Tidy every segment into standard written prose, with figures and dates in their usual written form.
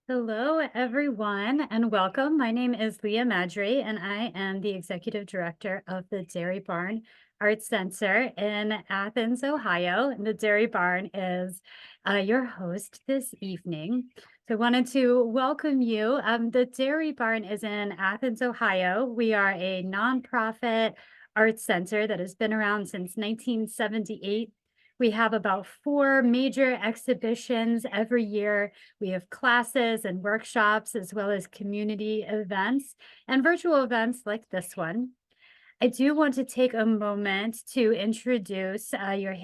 Hello, everyone, and welcome. My name is Leah Madry, and I am the Executive Director of the Dairy Barn Arts Center in Athens, Ohio. And the Dairy Barn is your host this evening. So I wanted to welcome you. The Dairy Barn is in Athens, Ohio. We are a nonprofit arts center that has been around since 1978. We have about 4 major exhibitions every year. We have classes and workshops, as well as community events and virtual events like this one. I do want to take a moment to introduce your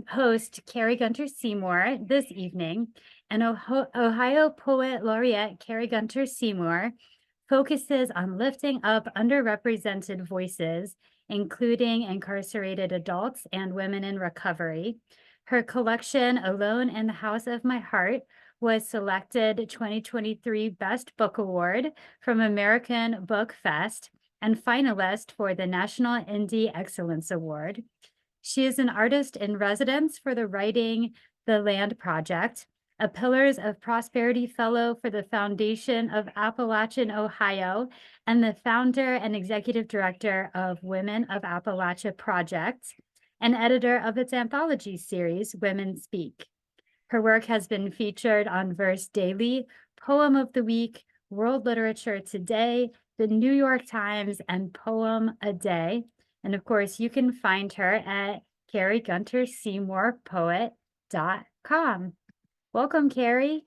host, Carrie Gunter Seymour, this evening. And Ohio Poet Laureate Carrie Gunter Seymour focuses on lifting up underrepresented voices, including incarcerated adults and women in recovery. Her collection, Alone in the House of My Heart, was selected 2023 Best Book Award from American Book Fest and finalist for the National Indie Excellence Award. She is an artist in residence for the Writing the Land Project, a Pillars of Prosperity Fellow for the Foundation of Appalachian Ohio, and the founder and executive director of Women of Appalachia Project, and editor of its anthology series, Women Speak. Her work has been featured on Verse Daily, Poem of the Week, World Literature Today, the New York Times, and Poem a Day. And of course, you can find her at carriegunterseymourpoet.com. Welcome, Carrie.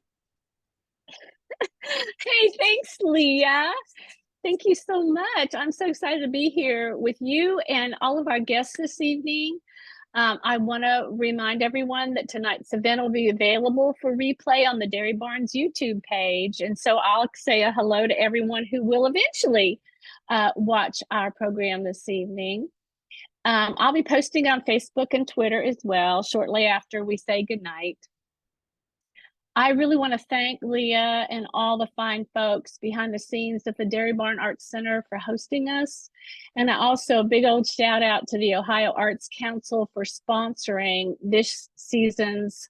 Hey, thanks, Leah. Thank you so much. I'm so excited to be here with you and all of our guests this evening. I want to remind everyone that tonight's event will be available for replay on the Dairy Barns YouTube page. And so I'll say a hello to everyone who will eventually watch our program this evening. I'll be posting on Facebook and Twitter as well shortly after we say goodnight. I really want to thank Leah and all the fine folks behind the scenes at the Dairy Barn Arts Center for hosting us. And also a big old shout out to the Ohio Arts Council for sponsoring this season's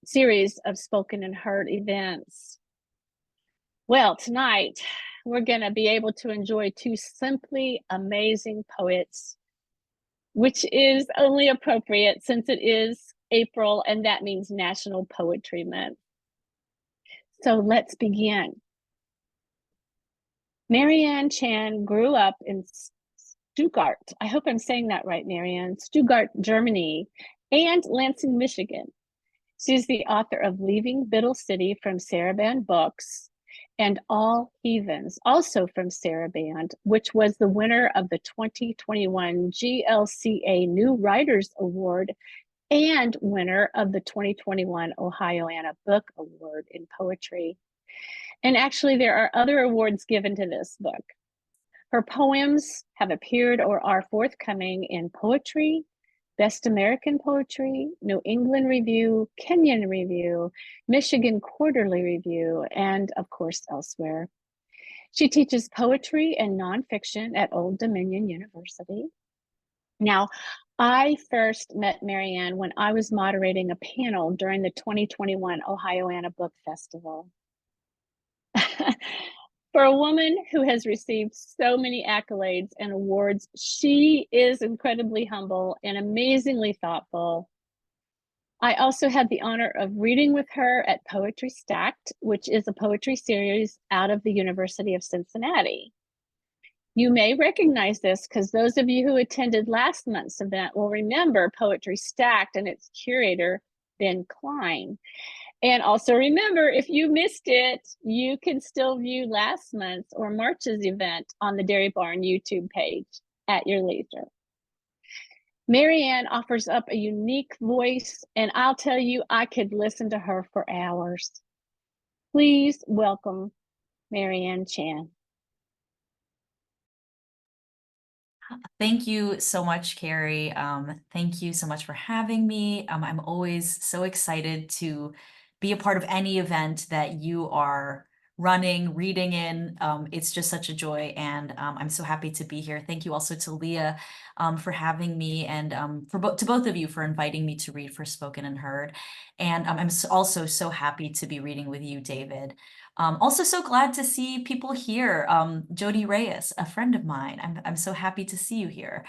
series of spoken and heard events. Well, tonight we're going to be able to enjoy two simply amazing poets, which is only appropriate since it is April, and that means National Poetry Month. So let's begin. Marianne Chan grew up in Stuttgart. I hope I'm saying that right, Marianne. Stuttgart, Germany, and Lansing, Michigan. She's the author of Leaving Biddle City from Sarabande Books and All Heathens, also from Sarabande, which was the winner of the 2021 GLCA New Writers Award and winner of the 2021 Ohioana Book Award in Poetry. And actually, there are other awards given to this book. Her poems have appeared or are forthcoming in Poetry, Best American Poetry, New England Review, Kenyon Review, Michigan Quarterly Review, and of course, elsewhere. She teaches poetry and nonfiction at Old Dominion University. Now, I first met Marianne when I was moderating a panel during the 2021 Ohioana Book Festival. For a woman who has received so many accolades and awards, she is incredibly humble and amazingly thoughtful. I also had the honor of reading with her at Poetry Stacked, which is a poetry series out of the University of Cincinnati. You may recognize this because those of you who attended last month's event will remember Poetry Stacked and its curator, Ben Klein. And also remember, if you missed it, you can still view last month's or March's event on the Dairy Barn YouTube page at your leisure. Marianne offers up a unique voice, and I'll tell you, I could listen to her for hours. Please welcome Marianne Chan. Thank you so much, Carrie. Thank you so much for having me. I'm always so excited to be a part of any event that you are running, reading in. It's just such a joy, and I'm so happy to be here. Thank you also to Leah for having me, and to both of you for inviting me to read for Spoken and Heard. And also so happy to be reading with you, David. Also so glad to see people here. Jody Reyes, a friend of mine. I'm so happy to see you here.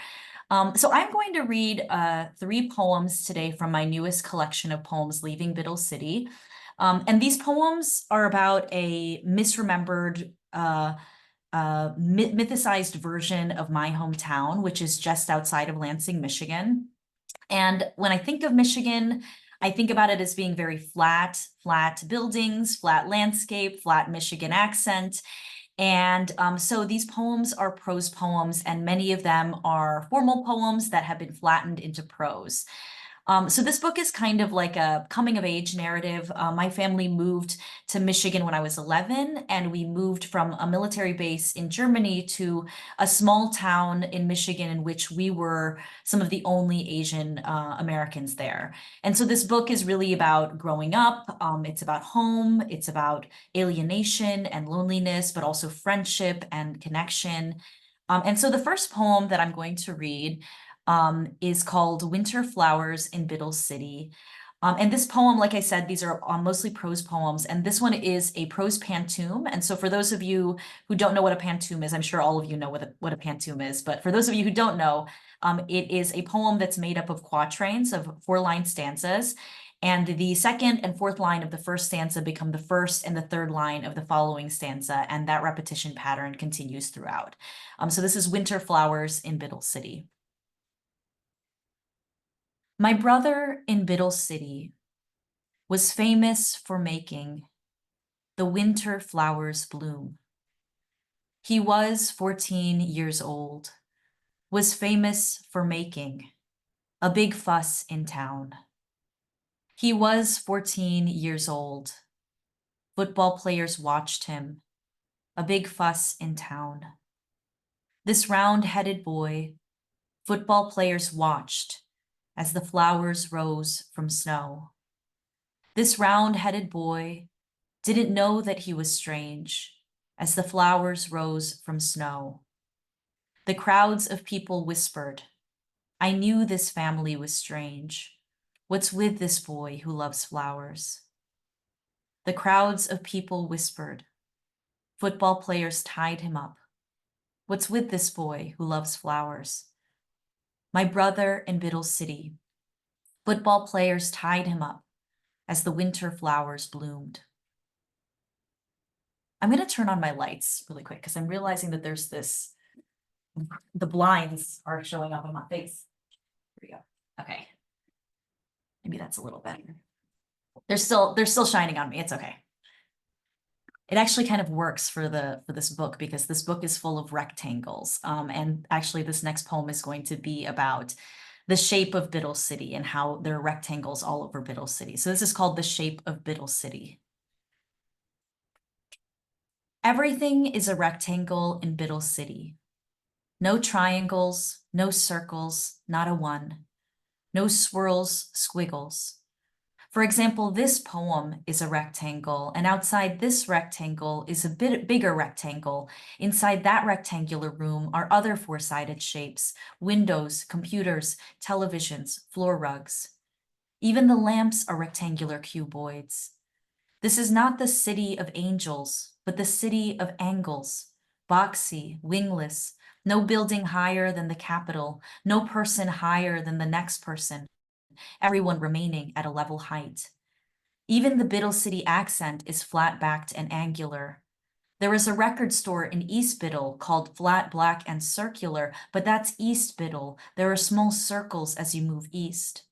So I'm going to read 3 poems today from my newest collection of poems, Leaving Biddle City. And these poems are about a misremembered, mythicized version of my hometown, which is just outside of Lansing, Michigan. And when I think of Michigan, I think about it as being very flat buildings, flat landscape, flat Michigan accent. And so these poems are prose poems, and many of them are formal poems that have been flattened into prose. So this book is kind of like a coming of age narrative. My family moved to Michigan when I was 11, and we moved from a military base in Germany to a small town in Michigan in which we were some of the only Asian Americans there. And so this book is really about growing up. It's about home, it's about alienation and loneliness, but also friendship and connection. And so the first poem that I'm going to read is called Winter Flowers in Biddle City. And this poem, like I said, these are mostly prose poems, and this one is a prose pantoum. And so for those of you who don't know what a pantoum is, I'm sure all of you know what a pantoum is, but for those of you who don't know, it is a poem that's made up of quatrains of 4-line stanzas. And the second and fourth line of the first stanza become the first and the third line of the following stanza, and that repetition pattern continues throughout. So this is Winter Flowers in Biddle City. My brother in Biddle City was famous for making the winter flowers bloom. He was 14 years old, was famous for making a big fuss in town. He was 14 years old. Football players watched him, a big fuss in town. This round-headed boy, football players watched as the flowers rose from snow. This round-headed boy didn't know that he was strange as the flowers rose from snow. The crowds of people whispered, I knew this family was strange. What's with this boy who loves flowers? The crowds of people whispered. Football players tied him up. What's with this boy who loves flowers? My brother in Biddle City. Football players tied him up as the winter flowers bloomed. I'm going to turn on my lights really quick because I'm realizing that there's the blinds are showing up on my face. Here we go. Okay. Maybe that's a little better. They're still shining on me. It's okay. It actually kind of works for this book because this book is full of rectangles. And actually this next poem is going to be about the shape of Biddle City and how there are rectangles all over Biddle City. So this is called The Shape of Biddle City. Everything is a rectangle in Biddle City. No triangles, no circles, not a one. No swirls, squiggles. For example, this poem is a rectangle, and outside this rectangle is a bit bigger rectangle. Inside that rectangular room are other 4-sided shapes, windows, computers, televisions, floor rugs. Even the lamps are rectangular cuboids. This is not the city of angels, but the city of angles, boxy, wingless, no building higher than the Capitol, no person higher than the next person, everyone remaining at a level height. Even the Biddle City accent is flat-backed and angular. There is a record store in East Biddle called Flat, Black, and Circular, but that's East Biddle. There are small circles as you move east.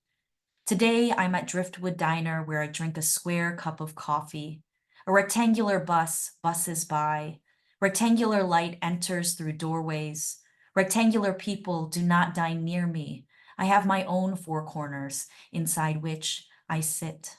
Today, I'm at Driftwood Diner where I drink a square cup of coffee. A rectangular bus busses by. Rectangular light enters through doorways. Rectangular people do not dine near me. I have my own 4 corners inside which I sit.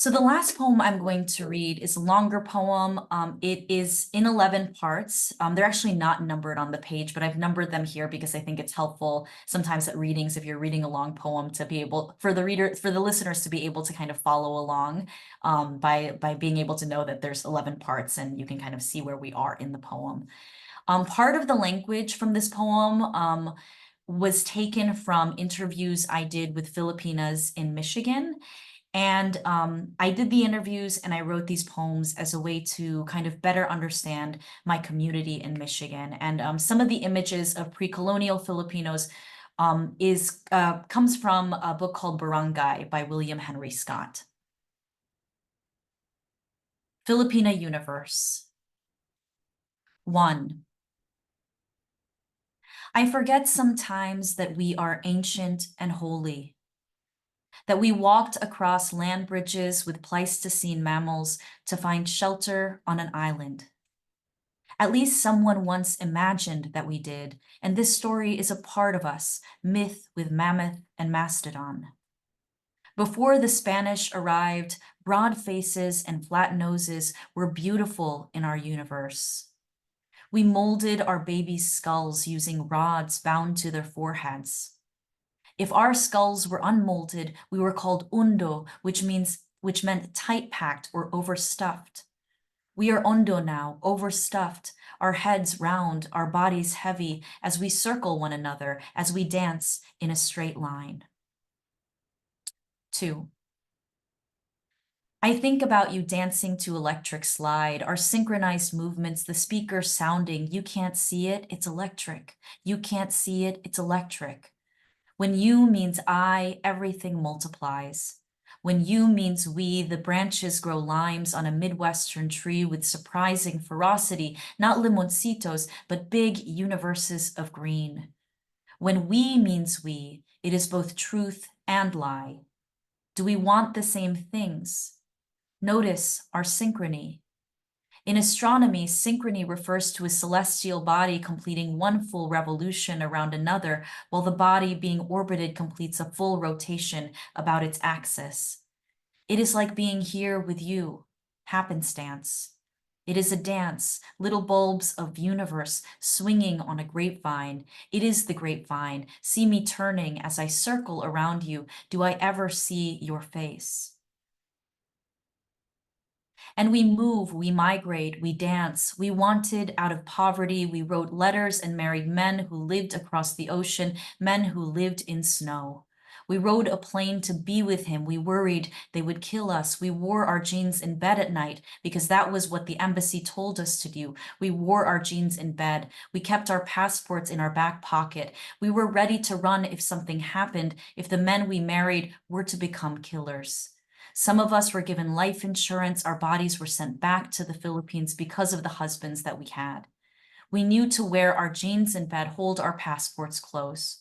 So the last poem I'm going to read is a longer poem. It is in 11 parts. They're actually not numbered on the page, but I've numbered them here because I think it's helpful sometimes at readings if you're reading a long poem to be able, for the listeners to be able to kind of follow along by being able to know that there's 11 parts and you can kind of see where we are in the poem. Part of the language from this poem was taken from interviews I did with Filipinas in Michigan. And I did the interviews and I wrote these poems as a way to kind of better understand my community in Michigan. And some of the images of pre-colonial Filipinos comes from a book called Barangay by William Henry Scott. Filipina Universe. 1. I forget sometimes that we are ancient and holy, that we walked across land bridges with Pleistocene mammals to find shelter on an island. At least someone once imagined that we did, and this story is a part of us, myth with mammoth and mastodon. Before the Spanish arrived, broad faces and flat noses were beautiful in our universe. We molded our babies' skulls using rods bound to their foreheads. If our skulls were unmolded, we were called undo, which meant tight-packed or overstuffed. We are undo now, overstuffed, our heads round, our bodies heavy, as we circle one another, as we dance in a straight line. 2. I think about you dancing to Electric Slide, our synchronized movements, the speaker sounding, you can't see it, it's electric. You can't see it, it's electric. When you means I, everything multiplies. When you means we, the branches grow limes on a Midwestern tree with surprising ferocity, not limoncitos, but big universes of green. When we means we, it is both truth and lie. Do we want the same things? Notice our synchrony. In astronomy, synchrony refers to a celestial body completing one full revolution around another, while the body being orbited completes a full rotation about its axis. It is like being here with you, happenstance. It is a dance, little bulbs of universe swinging on a grapevine. It is the grapevine. See me turning as I circle around you. Do I ever see your face? And we move, we migrate, we dance. We wanted out of poverty. We wrote letters and married men who lived across the ocean, men who lived in snow. We rode a plane to be with him. We worried they would kill us. We wore our jeans in bed at night because that was what the embassy told us to do. We wore our jeans in bed. We kept our passports in our back pocket. We were ready to run if something happened, if the men we married were to become killers. Some of us were given life insurance. Our bodies were sent back to the Philippines because of the husbands that we had. We knew to wear our jeans in bed, hold our passports close.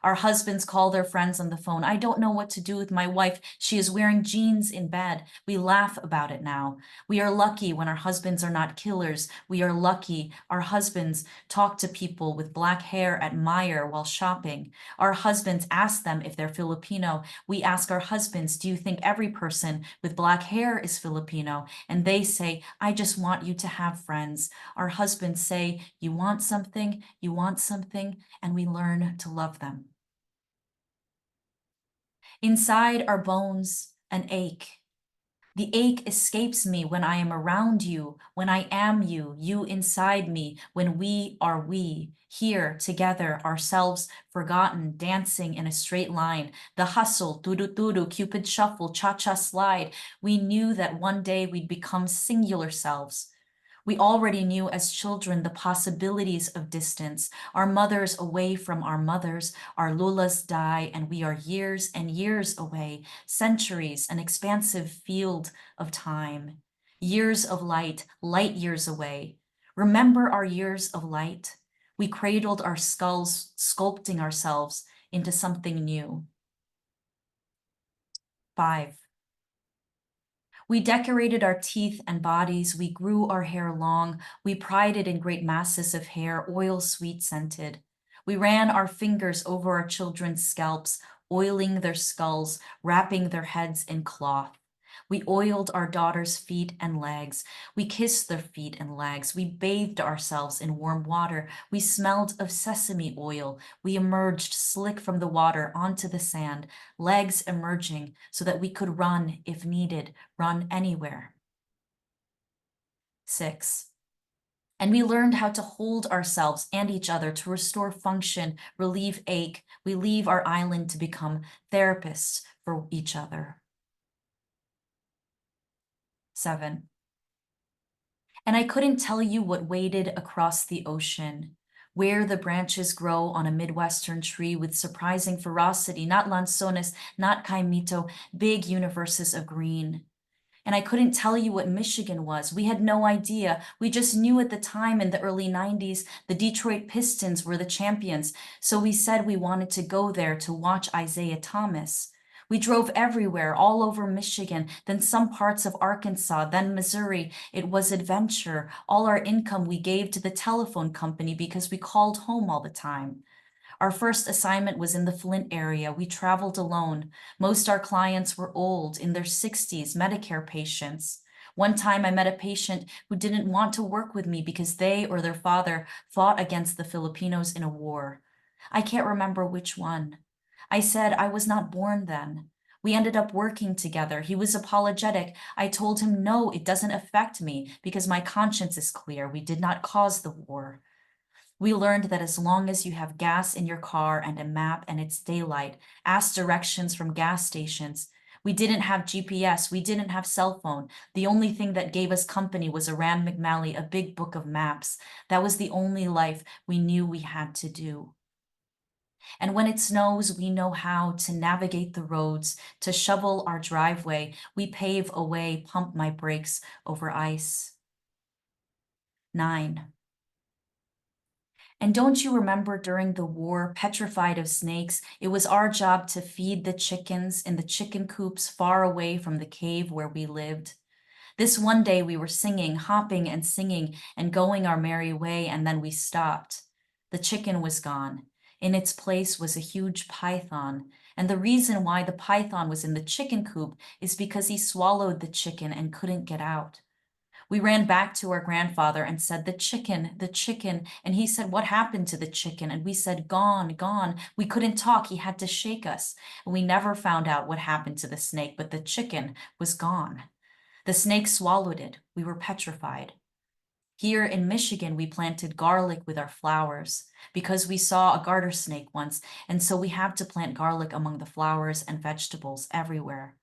Our husbands call their friends on the phone. I don't know what to do with my wife. She is wearing jeans in bed. We laugh about it now. We are lucky when our husbands are not killers. We are lucky our husbands talk to people with black hair at Meijer while shopping. Our husbands ask them if they're Filipino. We ask our husbands, do you think every person with black hair is Filipino? And they say, I just want you to have friends. Our husbands say, you want something, and we learn to love them. Inside our bones, an ache. The ache escapes me when I am around you, when I am you, you inside me, when we are we, here together, ourselves forgotten, dancing in a straight line, the hustle, tudu-tudu, Cupid shuffle, cha-cha slide. We knew that one day we'd become singular selves. We already knew as children the possibilities of distance, our mothers away from our mothers, our lulas die, and we are years and years away, centuries, an expansive field of time. Years of light, light years away. Remember our years of light? We cradled our skulls, sculpting ourselves into something new. 5. We decorated our teeth and bodies. We grew our hair long. We pried it in great masses of hair, oil sweet scented. We ran our fingers over our children's scalps, oiling their skulls, wrapping their heads in cloth. We oiled our daughters' feet and legs. We kissed their feet and legs. We bathed ourselves in warm water. We smelled of sesame oil. We emerged slick from the water onto the sand, legs emerging so that we could run if needed, run anywhere. 6. And we learned how to hold ourselves and each other to restore function, relieve ache. We leave our island to become therapists for each other. 7. And I couldn't tell you what waded across the ocean, where the branches grow on a Midwestern tree with surprising ferocity, not lanzones, not caimito, big universes of green. And I couldn't tell you what Michigan was. We had no idea. We just knew at the time in the early 90s, the Detroit Pistons were the champions. So we said we wanted to go there to watch Isaiah Thomas. We drove everywhere, all over Michigan, then some parts of Arkansas, then Missouri. It was adventure. All our income we gave to the telephone company because we called home all the time. Our first assignment was in the Flint area. We traveled alone. Most our clients were old, in their 60s, Medicare patients. One time I met a patient who didn't want to work with me because they or their father fought against the Filipinos in a war. I can't remember which one. I said I was not born then. We ended up working together. He was apologetic. I told him, no, it doesn't affect me because my conscience is clear. We did not cause the war. We learned that as long as you have gas in your car and a map and it's daylight, ask directions from gas stations. We didn't have GPS. We didn't have cell phone. The only thing that gave us company was a Rand McNally, a big book of maps. That was the only life we knew we had to do. And when it snows, we know how to navigate the roads, to shovel our driveway. We pave a way, pump my brakes over ice. 9. And don't you remember during the war, petrified of snakes, it was our job to feed the chickens in the chicken coops far away from the cave where we lived? This one day we were singing, hopping and singing and going our merry way, and then we stopped. The chicken was gone. In its place was a huge python. And the reason why the python was in the chicken coop is because he swallowed the chicken and couldn't get out. We ran back to our grandfather and said, the chicken, and he said, what happened to the chicken? And we said, gone, gone. We couldn't talk, he had to shake us. And we never found out what happened to the snake, but the chicken was gone. The snake swallowed it. We were petrified. Here in Michigan, we planted garlic with our flowers because we saw a garter snake once, and so we have to plant garlic among the flowers and vegetables everywhere.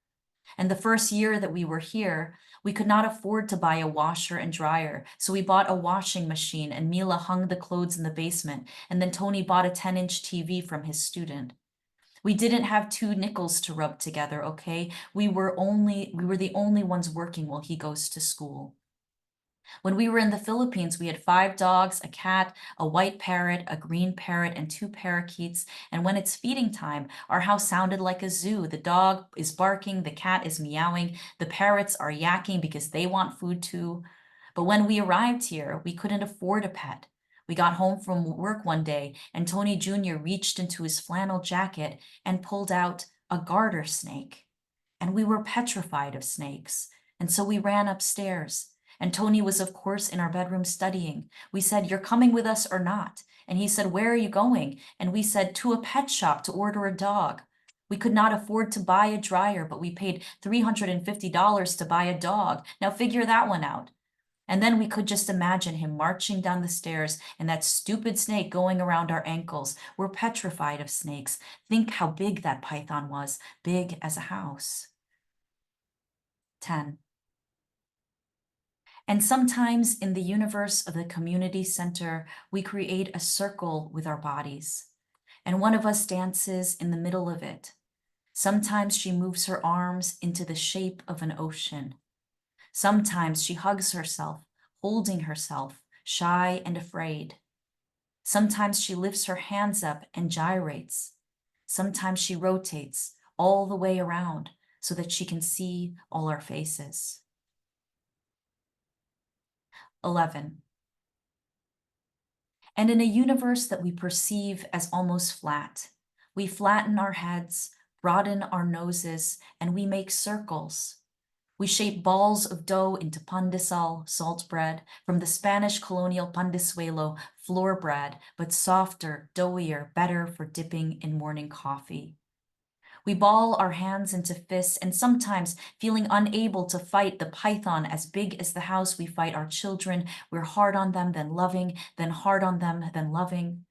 And the first year that we were here, we could not afford to buy a washer and dryer, so we bought a washing machine and Mila hung the clothes in the basement, and then Tony bought a 10-inch TV from his student. We didn't have 2 nickels to rub together, okay? We were the only ones working while he goes to school. When we were in the Philippines, we had 5 dogs, a cat, a white parrot, a green parrot, and 2 parakeets. And when it's feeding time, our house sounded like a zoo. The dog is barking, the cat is meowing, the parrots are yakking because they want food too. But when we arrived here, we couldn't afford a pet. We got home from work one day, and Tony Jr. reached into his flannel jacket and pulled out a garter snake. And we were petrified of snakes. And so we ran upstairs. And Tony was, of course, in our bedroom studying. We said, you're coming with us or not? And he said, where are you going? And we said, to a pet shop to order a dog. We could not afford to buy a dryer, but we paid $350 to buy a dog. Now figure that one out. And then we could just imagine him marching down the stairs and that stupid snake going around our ankles. We're petrified of snakes. Think how big that python was, big as a house. 10. And sometimes in the universe of the community center, we create a circle with our bodies, and one of us dances in the middle of it. Sometimes she moves her arms into the shape of an ocean. Sometimes she hugs herself, holding herself, shy and afraid. Sometimes she lifts her hands up and gyrates. Sometimes she rotates all the way around so that she can see all our faces. 11. And in a universe that we perceive as almost flat, we flatten our heads, broaden our noses, and we make circles. We shape balls of dough into pan de sal, salt bread, from the Spanish colonial pan de suelo, flour bread, but softer, doughier, better for dipping in morning coffee. We ball our hands into fists, and sometimes, feeling unable to fight the python as big as the house we fight our children, we're hard on them, then loving, then hard on them, then loving.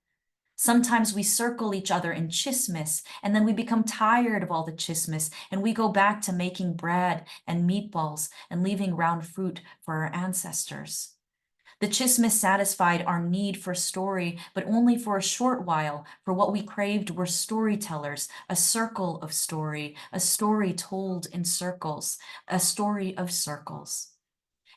Sometimes we circle each other in chismis, and then we become tired of all the chismis, and we go back to making bread and meatballs and leaving round fruit for our ancestors. The chismis satisfied our need for story, but only for a short while, for what we craved were storytellers, a circle of story, a story told in circles, a story of circles.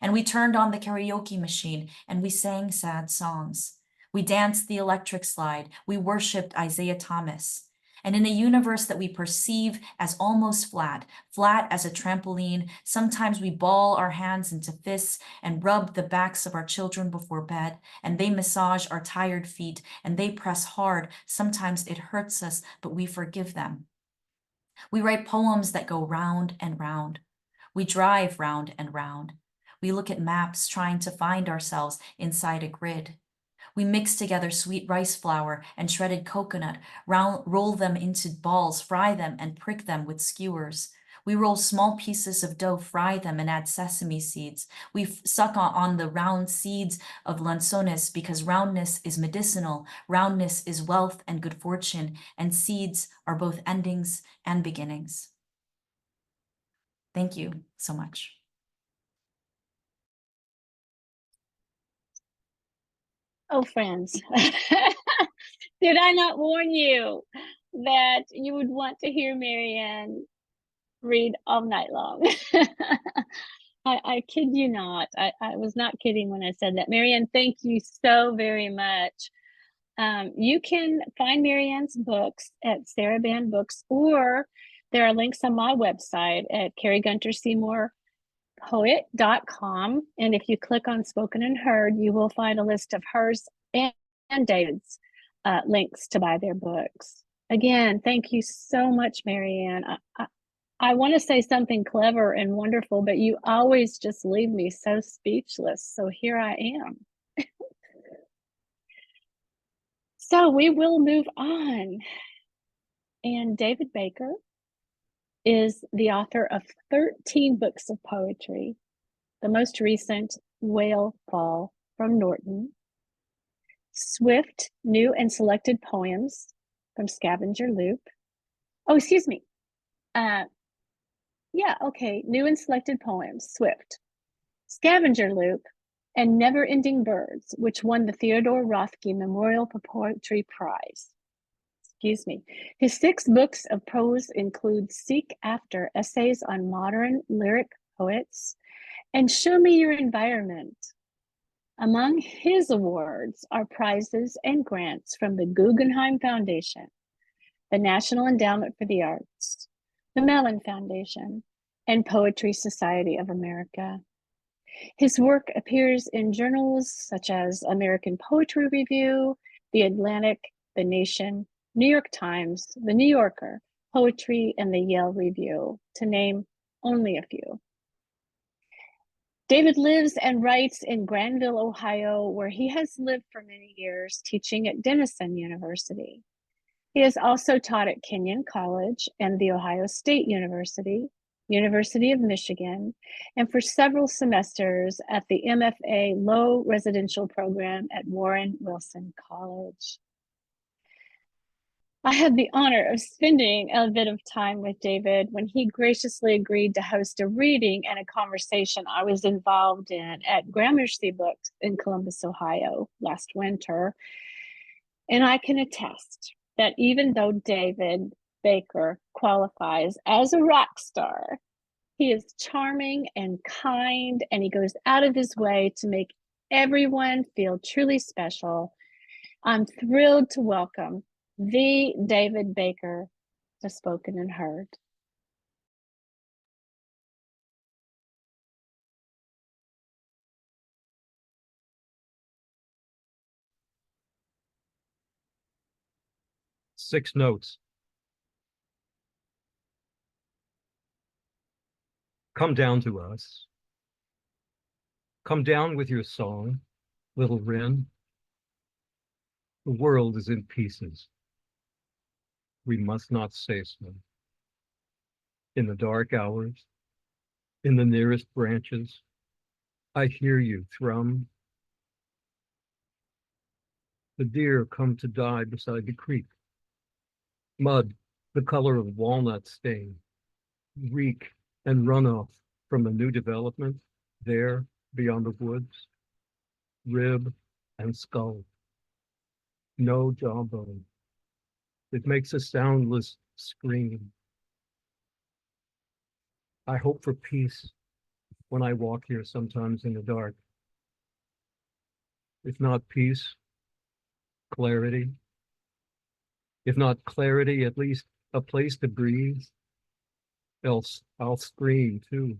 And we turned on the karaoke machine and we sang sad songs. We danced the electric slide. We worshiped Isaiah Thomas. And in a universe that we perceive as almost flat, flat as a trampoline, sometimes we ball our hands into fists and rub the backs of our children before bed, and they massage our tired feet, and they press hard. Sometimes it hurts us, but we forgive them. We write poems that go round and round. We drive round and round. We look at maps trying to find ourselves inside a grid. We mix together sweet rice flour and shredded coconut, roll them into balls, fry them, and prick them with skewers. We roll small pieces of dough, fry them, and add sesame seeds. We suck on the round seeds of lanzones because roundness is medicinal, roundness is wealth and good fortune, and seeds are both endings and beginnings. Thank you so much. Oh, friends, did I not warn you that you would want to hear Marianne read all night long? I kid you not. I was not kidding when I said that. Marianne, thank you so very much. You can find Marianne's books at Saraband Books, or there are links on my website at Carrie Gunter Seymour poet.com. And if you click on Spoken and Heard, you will find a list of hers and David's links to buy their books. Again, thank you so much, Marianne. I want to say something clever and wonderful, but you always just leave me so speechless. So here I am. So we will move on. And David Baker is the author of 13 books of poetry. The most recent, Whale Fall from Norton. Swift, new and selected poems from Scavenger Loop. Oh, excuse me. Yeah, okay. New and selected poems, Swift. Scavenger Loop and Never Ending Birds, which won the Theodore Rothke Memorial Poetry Prize. Excuse me. His 6 books of prose include Seek After, Essays on Modern Lyric Poets, and Show Me Your Environment. Among his awards are prizes and grants from the Guggenheim Foundation, the National Endowment for the Arts, the Mellon Foundation, and Poetry Society of America. His work appears in journals such as American Poetry Review, The Atlantic, The Nation, New York Times, The New Yorker, Poetry, and the Yale Review, to name only a few. David lives and writes in Granville, Ohio, where he has lived for many years, teaching at Denison University. He has also taught at Kenyon College and The Ohio State University, University of Michigan, and for several semesters at the MFA Low Residential Program at Warren Wilson College. I had the honor of spending a bit of time with David when he graciously agreed to host a reading and a conversation I was involved in at Gramercy Books in Columbus, Ohio last winter. And I can attest that even though David Baker qualifies as a rock star, he is charming and kind, and he goes out of his way to make everyone feel truly special. I'm thrilled to welcome the David Baker to Spoken and Heard. Six notes. Come down to us. Come down with your song, little wren. The world is in pieces. We must not say so. In the dark hours, in the nearest branches, I hear you thrum. The deer come to die beside the creek. Mud, the color of walnut stain, reek and runoff from a new development there beyond the woods. Rib and skull. No jawbone. It makes a soundless scream. I hope for peace when I walk here sometimes in the dark. If not peace, clarity. If not clarity, at least a place to breathe. Else I'll scream too.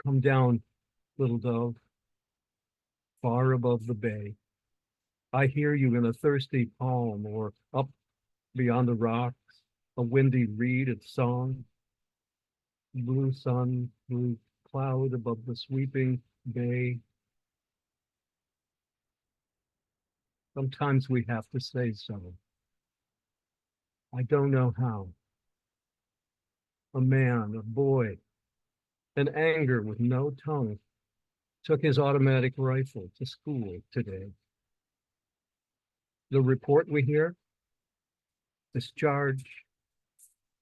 Come down, little dove, far above the bay. I hear you in a thirsty palm or up beyond the rocks, a windy reed of song. Blue sun, blue cloud above the sweeping bay. Sometimes we have to say so. I don't know how. A man, a boy, an anger with no tongue, took his automatic rifle to school today. The report we hear, discharge,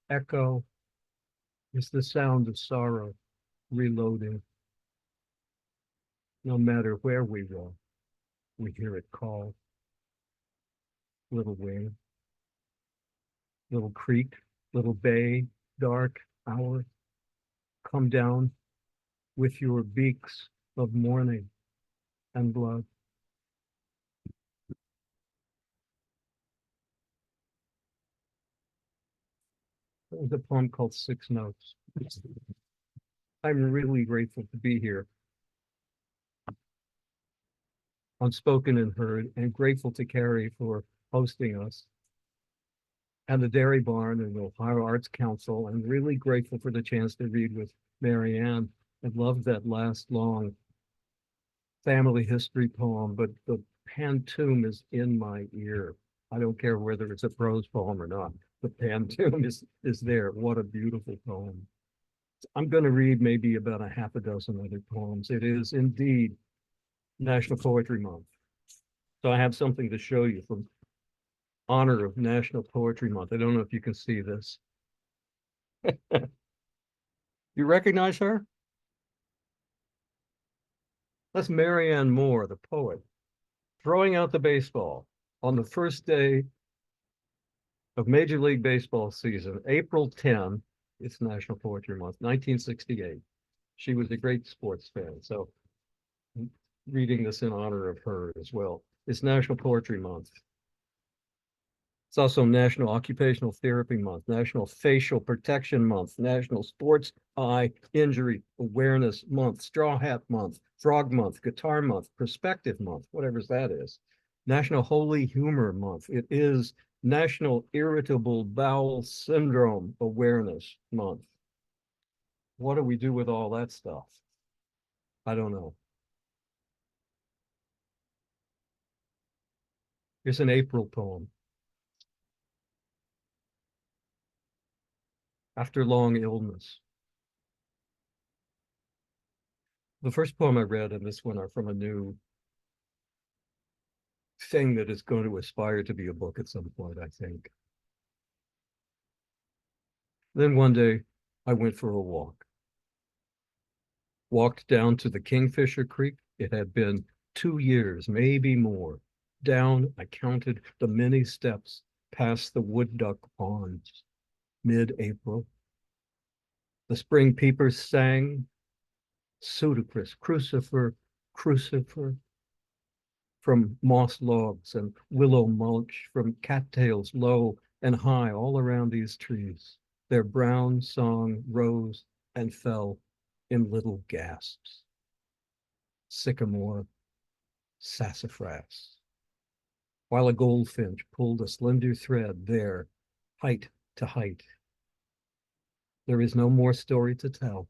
echo, is the sound of sorrow reloading. No matter where we walk, we hear it call. Little wing, little creek, little bay, dark hour, come down with your beaks of mourning and blood. There's a poem called Six Notes. I'm really grateful to be here on Spoken and Heard, and grateful to Carrie for hosting us, and the Dairy Barn and the Ohio Arts Council, and really grateful for the chance to read with Mary Ann. I loved that last long family history poem, but the pantoum is in my ear. I don't care whether it's a prose poem or not. The pantoum is there. What a beautiful poem. I'm going to read maybe about a half a dozen other poems. It is indeed National Poetry Month. So I have something to show you from honor of National Poetry Month. I don't know if you can see this. You recognize her? That's Marianne Moore, the poet, throwing out the baseball on the first day of Major League Baseball season, April 10. It's National Poetry Month, 1968. She was a great sports fan, so I'm reading this in honor of her as well. It's National Poetry Month. It's also National Occupational Therapy Month, National Facial Protection Month, National Sports Eye Injury Awareness Month, Straw Hat Month, Frog Month, Guitar Month, Perspective Month, whatever that is, National Holy Humor Month. It is National Irritable Bowel Syndrome Awareness Month. What do we do with all that stuff? I don't know. Here's an April poem. After long illness. The first poem I read and this one are from a new thing that is going to aspire to be a book at some point, I think. Then one day I went for a walk. Walked down to the Kingfisher Creek. It had been 2 years, maybe more. Down, I counted the many steps past the wood duck ponds. Mid-April. The spring peepers sang, Pseudacris, crucifer, crucifer, from moss logs and willow mulch, from cattails low and high all around these trees. Their brown song rose and fell in little gasps. Sycamore, sassafras, while a goldfinch pulled a slender thread there, height to height. There is no more story to tell,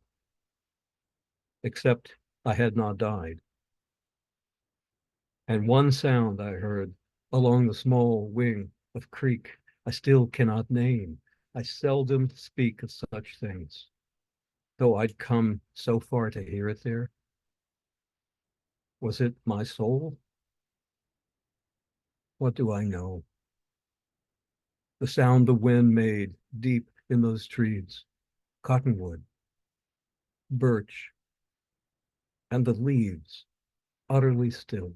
except I had not died. And one sound I heard along the small wing of creek I still cannot name. I seldom speak of such things, though I'd come so far to hear it there. Was it my soul? What do I know? The sound the wind made deep in those trees, cottonwood, birch, and the leaves utterly still.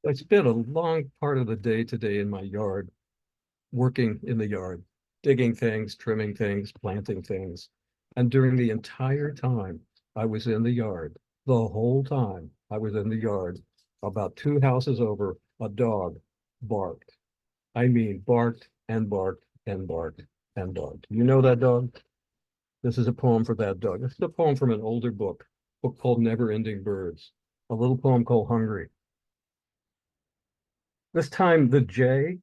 I spent a long part of the day today in my yard, working in the yard, digging things, trimming things, planting things. And during the entire time I was in the yard, the whole time I was in the yard, about 2 houses over, a dog barked. I mean, barked and barked and barked and barked. You know that dog? This is a poem for that dog. This is a poem from an older book called Never Ending Birds, a little poem called Hungry. This time the jay,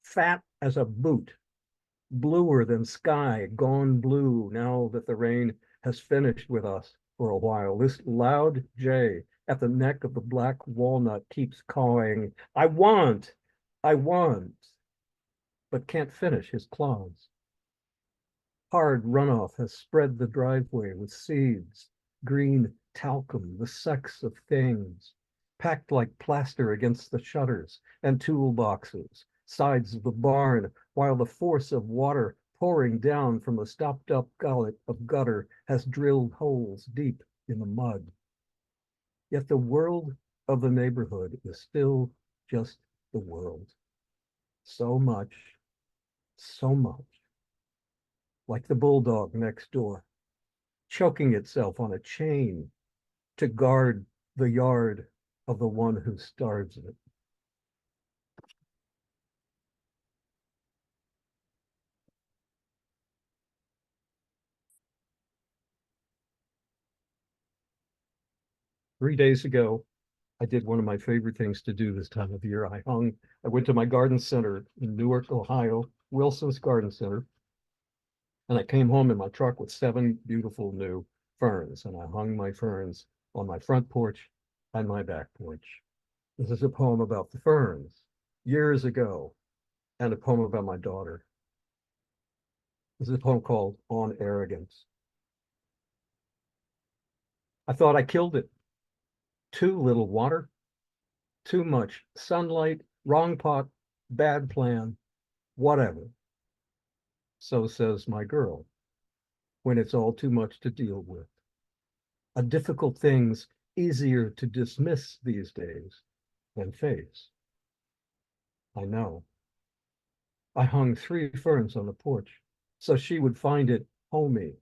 fat as a boot, bluer than sky, gone blue now that the rain has finished with us for a while. This loud jay at the neck of the black walnut keeps cawing, I want, but can't finish his claws. Hard runoff has spread the driveway with seeds, green talcum, the sex of things, packed like plaster against the shutters and toolboxes, sides of the barn, while the force of water pouring down from the stopped up gullet of gutter has drilled holes deep in the mud. Yet the world of the neighborhood is still just the world. So much, like the bulldog next door, choking itself on a chain to guard the yard of the one who starves it. Three days ago, I did one of my favorite things to do this time of year. I went to my garden center in Newark, Ohio, Wilson's Garden Center, and I came home in my truck with 7 beautiful new ferns, and I hung my ferns on my front porch and my back porch. This is a poem about the ferns years ago, and a poem about my daughter. This is a poem called On Arrogance. I thought I killed it. Too little water, too much sunlight, wrong pot, bad plan, whatever. So says my girl, when it's all too much to deal with. A difficult thing's easier to dismiss these days than face. I know. I hung 3 ferns on the porch so she would find it homey,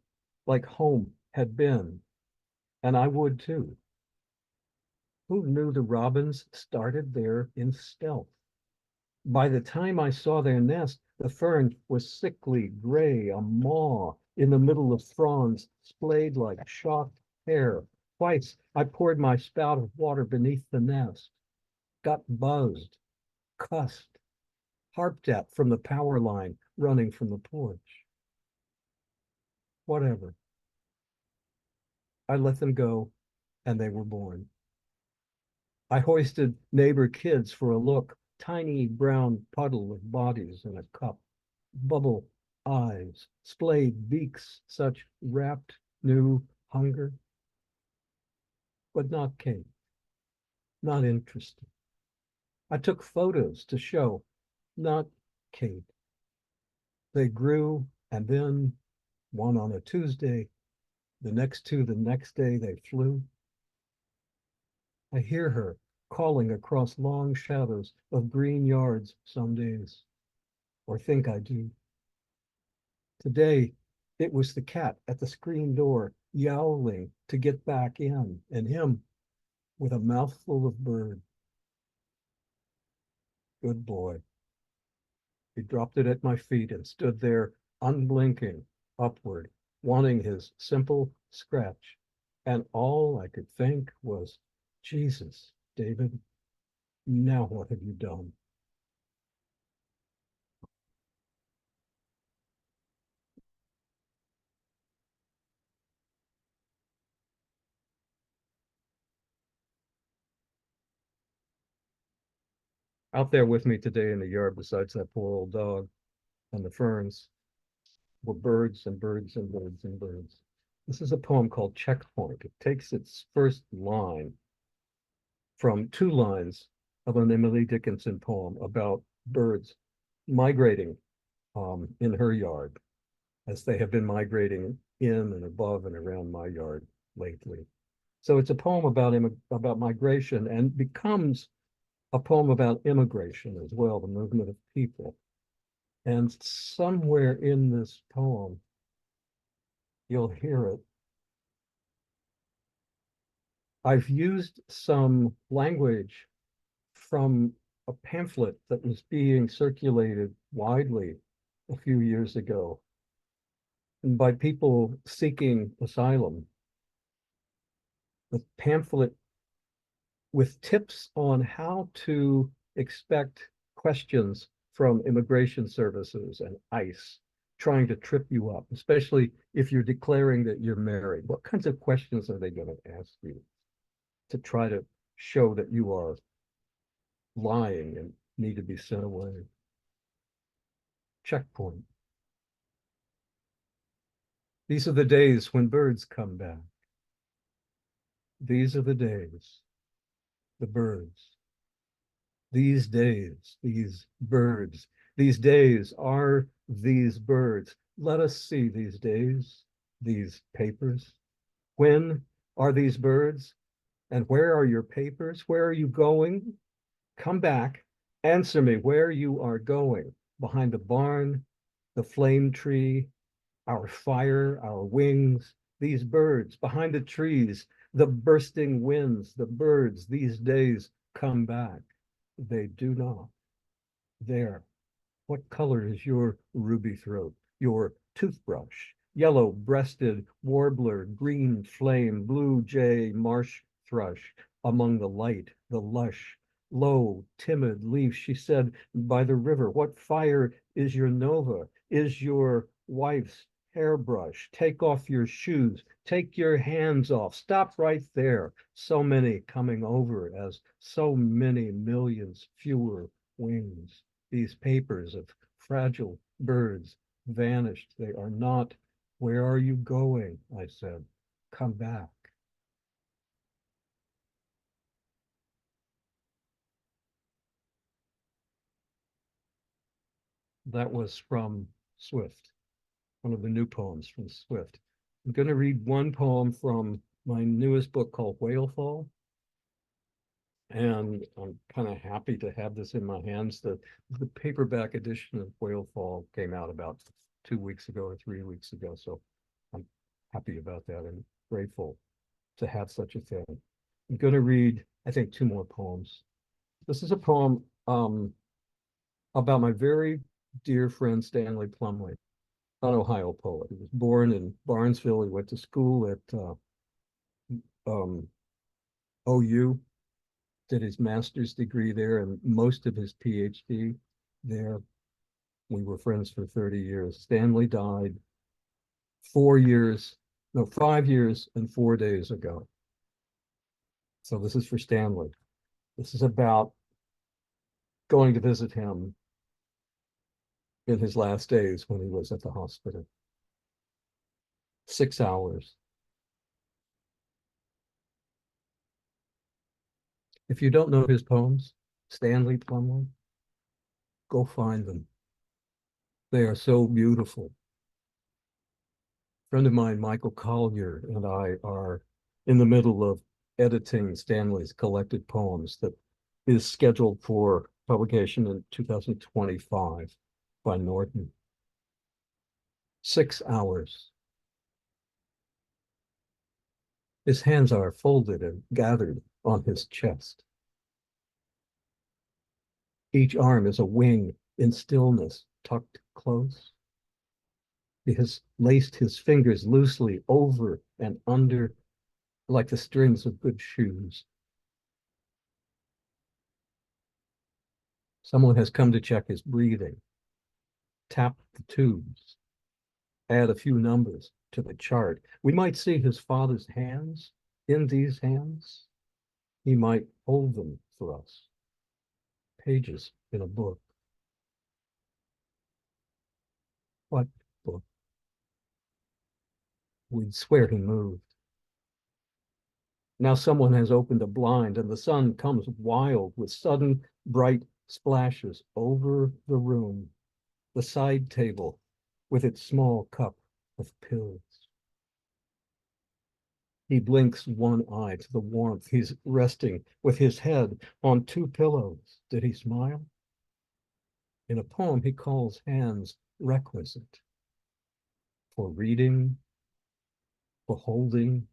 like home had been, and I would too. Who knew the robins started there in stealth? By the time I saw their nest, the fern was sickly gray, a maw in the middle of fronds, splayed like shocked hair. Twice I poured my spout of water beneath the nest, got buzzed, cussed, harped at from the power line running from the porch. Whatever. I let them go, and they were born. I hoisted neighbor kids for a look, tiny brown puddle of bodies in a cup, bubble eyes, splayed beaks, such rapt new hunger. But not Kate, not interested. I took photos to show, not Kate. They grew, and then, one on a Tuesday, the next 2 the next day they flew. I hear her calling across long shadows of green yards some days, or think I do. Today, it was the cat at the screen door, yowling to get back in, and him with a mouthful of bird. Good boy. He dropped it at my feet and stood there, unblinking, upward, wanting his simple scratch. And all I could think was, Jesus, David, Now what have you done? Out there with me today in the yard, besides that poor old dog and the ferns, were birds and birds and birds and birds. This is a poem called Checkpoint. It takes its first line from two lines of an Emily Dickinson poem about birds migrating in her yard, as they have been migrating in and above and around my yard lately. So it's a poem about migration, and becomes a poem about immigration as well, the movement of people. And somewhere in this poem, you'll hear it. I've used some language from a pamphlet that was being circulated widely a few years ago by people seeking asylum. The pamphlet with tips on how to expect questions from immigration services and ICE trying to trip you up, especially if you're declaring that you're married. What kinds of questions are they going to ask you to try to show that you are lying and need to be sent away? Checkpoint. These are the days when birds come back. These are the days, the birds. These days, these birds, these days are these birds. Let us see these days, these papers. When are these birds? And where are your papers? Where are you going? Come back, answer me where you are going. Behind the barn, the flame tree, our fire, our wings, these birds, behind the trees, the bursting winds, the birds, these days come back. They do not. There. What color is your ruby throat, your toothbrush? Yellow-breasted warbler, green flame, blue jay, marsh thrush, among the light, the lush, low, timid leaf. She said, by the river, what fire is your nova? Is your wife's hairbrush? Take off your shoes, take your hands off, stop right there. So many coming over as so many millions fewer wings. These papers of fragile birds vanished. They are not. Where are you going? I said. Come back. That was from Swift, one of the new poems from Swift. I'm going to read one poem from my newest book called Whale Fall. And I'm kind of happy to have this in my hands. The paperback edition of Whale Fall came out about 2 weeks ago or 3 weeks ago. So I'm happy about that and grateful to have such a thing. I'm going to read, I think, 2 more poems. This is a poem about my very dear friend Stanley Plumley, an Ohio poet. He was born in Barnesville. He went to school at OU, did his master's degree there and most of his PhD there. We were friends for 30 years. Stanley died 5 years and 4 days ago. So this is for Stanley. This is about going to visit him in his last days when he was at the hospital. 6 hours. If you don't know his poems, Stanley Plumley, go find them. They are so beautiful. A friend of mine, Michael Collier, and I are in the middle of editing Stanley's collected poems that is scheduled for publication in 2025 by Norton. 6 hours. His hands are folded and gathered on his chest. Each arm is a wing in stillness, tucked close. He has laced his fingers loosely over and under like the strings of good shoes. Someone has come to check his breathing, tap the tubes, add a few numbers to the chart. We might see his father's hands in these hands. He might hold them for us. Pages in a book. What book? We'd swear he moved. Now someone has opened a blind and the sun comes wild with sudden bright splashes over the room, the side table with its small cup of pills. He blinks one eye to the warmth. He's resting with his head on two pillows. Did he smile? In a poem, he calls hands requisite for reading, for holding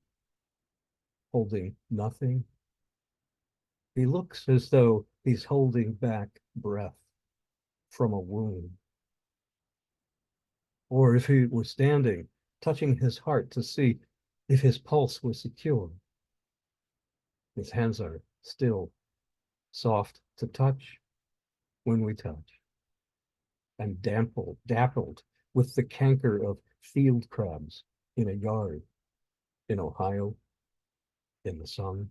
nothing. He looks as though he's holding back breath from a wound. Or if he were standing, touching his heart to see if his pulse was secure. His hands are still, soft to touch when we touch, and dappled with the canker of field crabs in a yard in Ohio in the sun.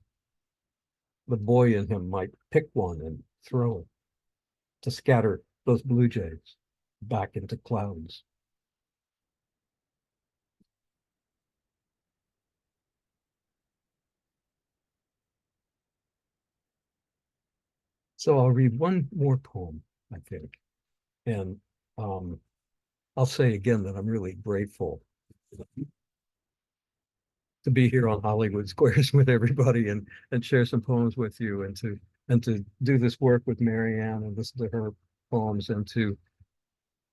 The boy in him might pick one and throw it to scatter those blue jays back into clouds. So I'll read one more poem, I think. And I'll say again that I'm really grateful to be here on Hollywood Squares with everybody and share some poems with you and to do this work with Marianne and listen to her poems and to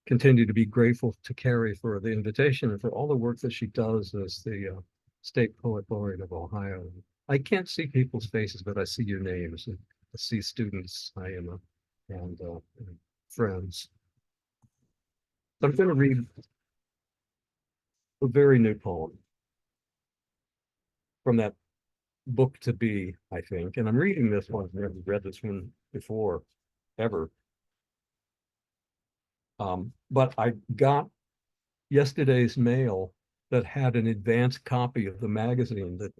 continue to be grateful to Carrie for the invitation and for all the work that she does as the State Poet Laureate of Ohio. I can't see people's faces, but I see your names and I see students I am and friends. I'm going to read a very new poem from that book to be, I think. And I'm reading this one. I've never read this one before, ever. But I got yesterday's mail that had an advanced copy of the magazine that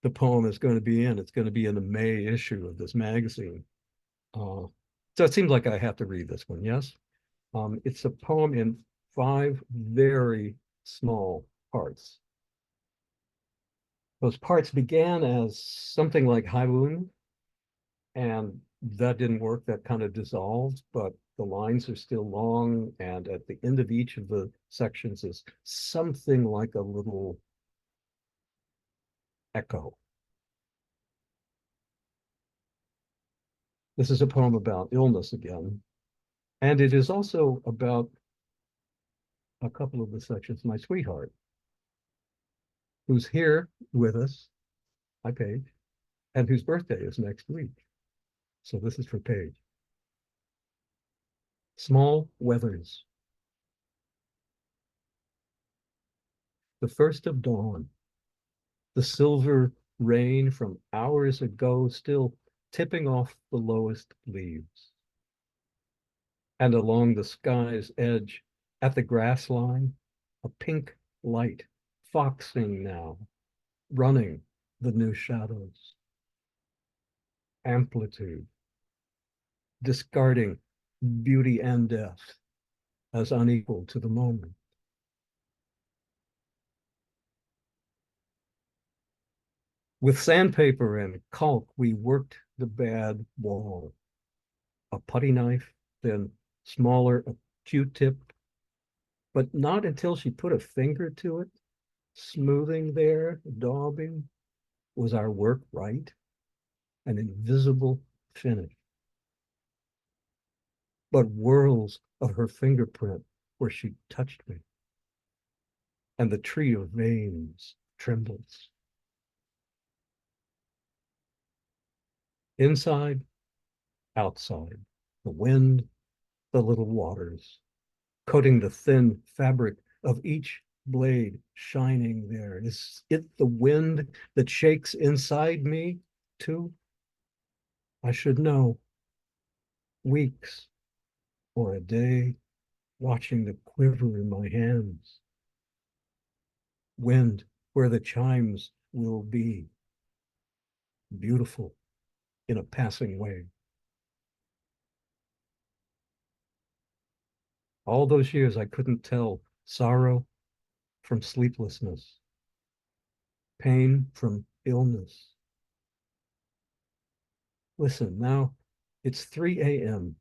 the poem is going to be in. It's going to be in the May issue of this magazine. So it seems like I have to read this one, yes? It's a poem in 5 very small parts. Those parts began as something like Haibun, and that didn't work. That kind of dissolved, but the lines are still long, and at the end of each of the sections is something like a little echo. This is a poem about illness again, and it is also about a couple of the sections, my sweetheart, who's here with us, hi Paige, and whose birthday is next week. So this is for Paige. Small weathers. The first of dawn, the silver rain from hours ago still tipping off the lowest leaves. And along the sky's edge, at the grass line, a pink light, foxing now, running the new shadows. Amplitude, discarding beauty and death as unequal to the moment. With sandpaper and caulk, we worked the bad wall. A putty knife, then smaller, a Q-tip, but not until she put a finger to it, smoothing there, daubing, was our work right, an invisible finish. But whirls of her fingerprint where she touched me, and the tree of veins trembles. Inside, outside, the wind, the little waters, coating the thin fabric of each blade shining there. Is it the wind that shakes inside me too? I should know. weeks, or a day, watching the quiver in my hands. Wind where the chimes will be, beautiful in a passing way. All those years I couldn't tell sorrow from sleeplessness, pain from illness. Listen, now it's 3 a.m.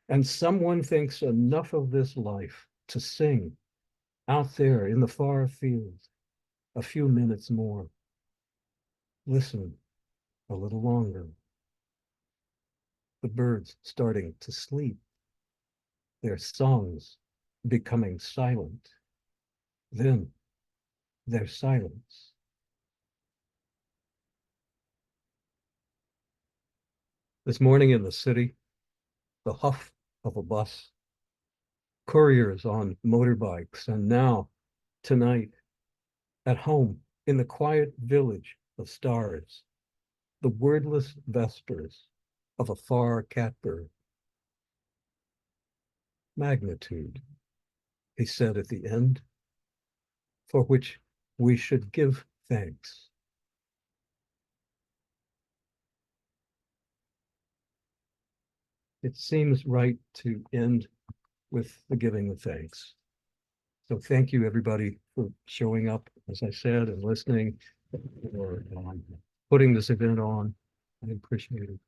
and someone thinks enough of this life to sing out there in the far fields a few minutes more. Listen a little longer. The birds starting to sleep, their songs becoming silent. Then their silence. This morning in the city, the huff of a bus, couriers on motorbikes, and now, tonight, at home in the quiet village of stars, the wordless vespers of a far catbird. Magnitude, he said at the end, for which we should give thanks. It seems right to end with the giving of thanks. So thank you, everybody, for showing up, as I said, and listening, or putting this event on. I appreciate it.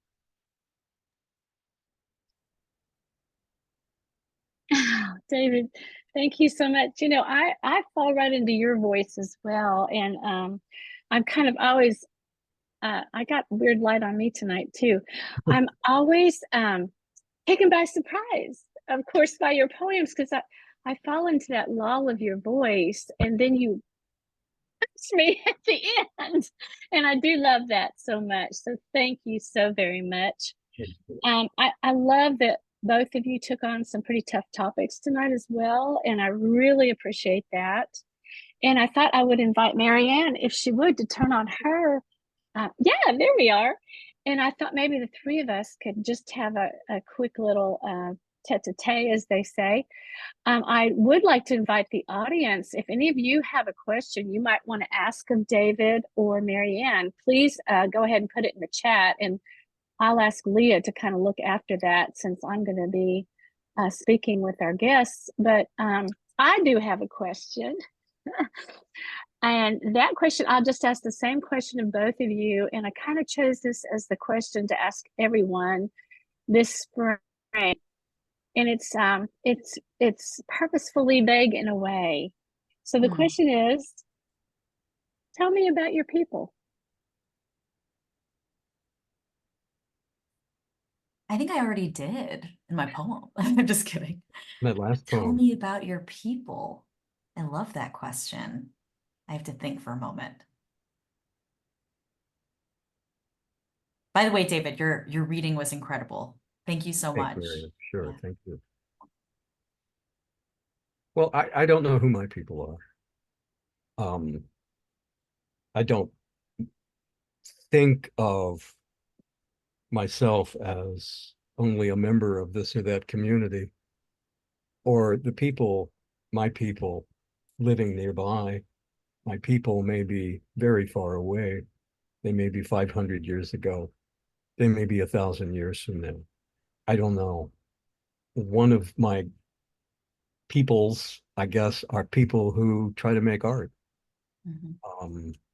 David, thank you so much. You know, I fall right into your voice as well. And I'm kind of always, I got weird light on me tonight too. I'm always taken by surprise, of course, by your poems, because I fall into that lull of your voice, and then you touch me at the end. And I do love that so much. So thank you so very much. I love that both of you took on some pretty tough topics tonight as well, and I really appreciate that. And I thought I would invite Marianne, if she would, to turn on her. Yeah, there we are. And I thought maybe the three of us could just have a quick little tete-a-tete, as they say. I would like to invite the audience, if any of you have a question you might want to ask of David or Marianne, please go ahead and put it in the chat, and I'll ask Leah to kind of look after that, since I'm going to be speaking with our guests. But I do have a question. And that question, I'll just ask the same question of both of you. And I kind of chose this as the question to ask everyone this spring. And it's purposefully vague in a way. So the question is, tell me about your people. I think I already did in my poem. I'm just kidding. That last Tell poem. me about your people. I love that question. I have to think for a moment. By the way, David, your reading was incredible. Thank you so much. Sure, Yeah. thank you. Well, I don't know who my people are. I don't think of myself as only a member of this or that community, or the people, my people living nearby. My people may be very far away. They may be 500 years ago. They may be 1,000 years from now. I don't know. One of my peoples, I guess, are people who try to make art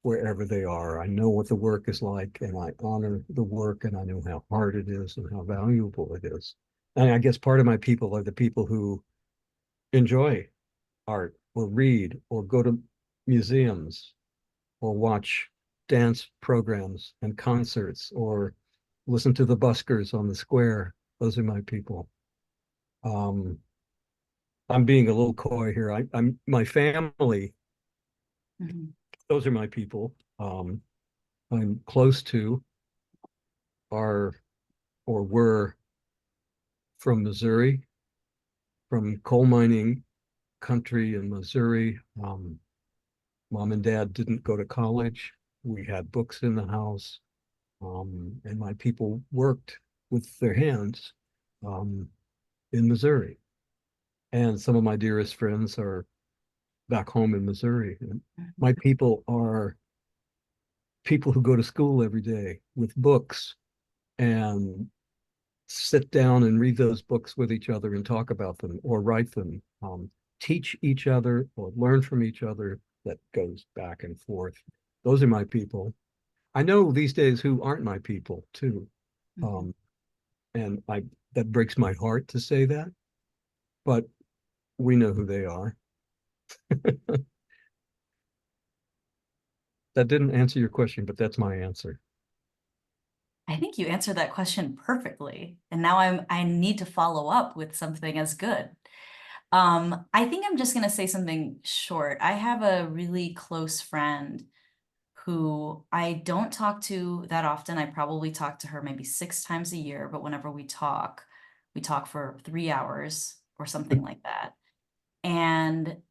wherever they are. I know what the work is like, and I honor the work, and I know how hard it is and how valuable it is. And I guess part of my people are the people who enjoy art, or read, or go to museums, or watch dance programs and concerts, or listen to the buskers on the square. Those are my people. I'm being a little coy here. I'm my family. Those are my people. I'm close to are or were from Missouri, from coal mining country in Missouri. Mom and dad didn't go to college. We had books in the house, and my people worked with their hands in Missouri. And some of my dearest friends are back home in Missouri. And my people are people who go to school every day with books and sit down and read those books with each other and talk about them or write them, teach each other or learn from each other. That goes back and forth. Those are my people. I know these days who aren't my people too. Mhm. And that breaks my heart to say that, but we know who they are. That didn't answer your question, but that's my answer. I think you answered that question perfectly. And now I need to follow up with something as good. I think I'm just gonna say something short. I have a really close friend who I don't talk to that often. I probably talk to her maybe 6 times a year, but whenever we talk for 3 hours or something like that. And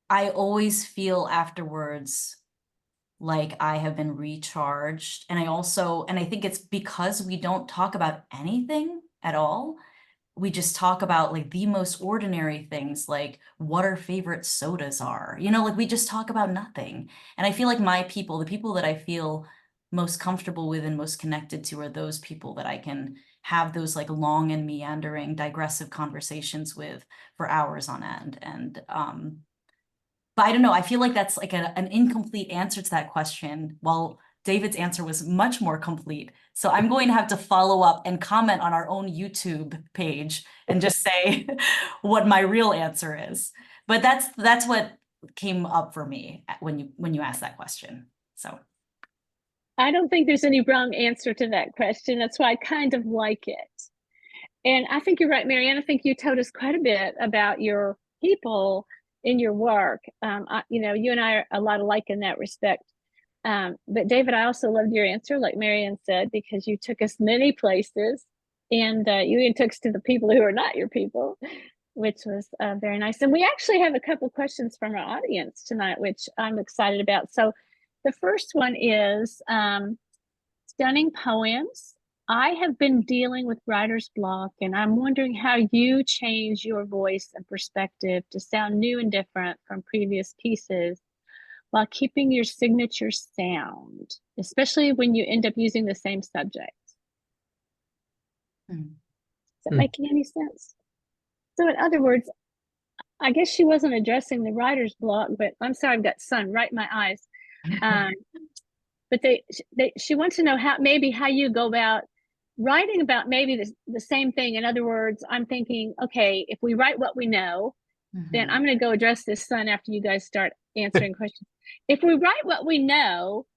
I always feel afterwards like I have been recharged. And I think it's because we don't talk about anything at all. We just talk about like the most ordinary things, like what our favorite sodas are. Like we just talk about nothing. And I feel like the people that I feel most comfortable with and most connected to are those people that I can have those like long and meandering digressive conversations with for hours on end. And but I don't know, I feel like that's like an incomplete answer to that question, while David's answer was much more complete. So I'm going to have to follow up and comment on our own YouTube page and just say what my real answer is. But that's what came up for me when you asked that question. So I don't think there's any wrong answer to that question. That's why I kind of like it. And I think you're right, Marianne. I think you told us quite a bit about your people in your work. You and I are a lot alike in that respect. But David, I also loved your answer, like Marianne said, because you took us many places, and you even took us to the people who are not your people, which was very nice. And we actually have a couple of questions from our audience tonight, which I'm excited about. So the first one is stunning poems. I have been dealing with writer's block, and I'm wondering how you change your voice and perspective to sound new and different from previous pieces while keeping your signature sound, especially when you end up using the same subject. Is that making any sense? So in other words, I guess she wasn't addressing the writer's block, but I'm sorry, I've got sun right in my eyes. But she wants to know how you go about writing about maybe the same thing. In other words, I'm thinking, okay, if we write what we know, then I'm going to go address this sun after you guys start answering questions. If we write what we know,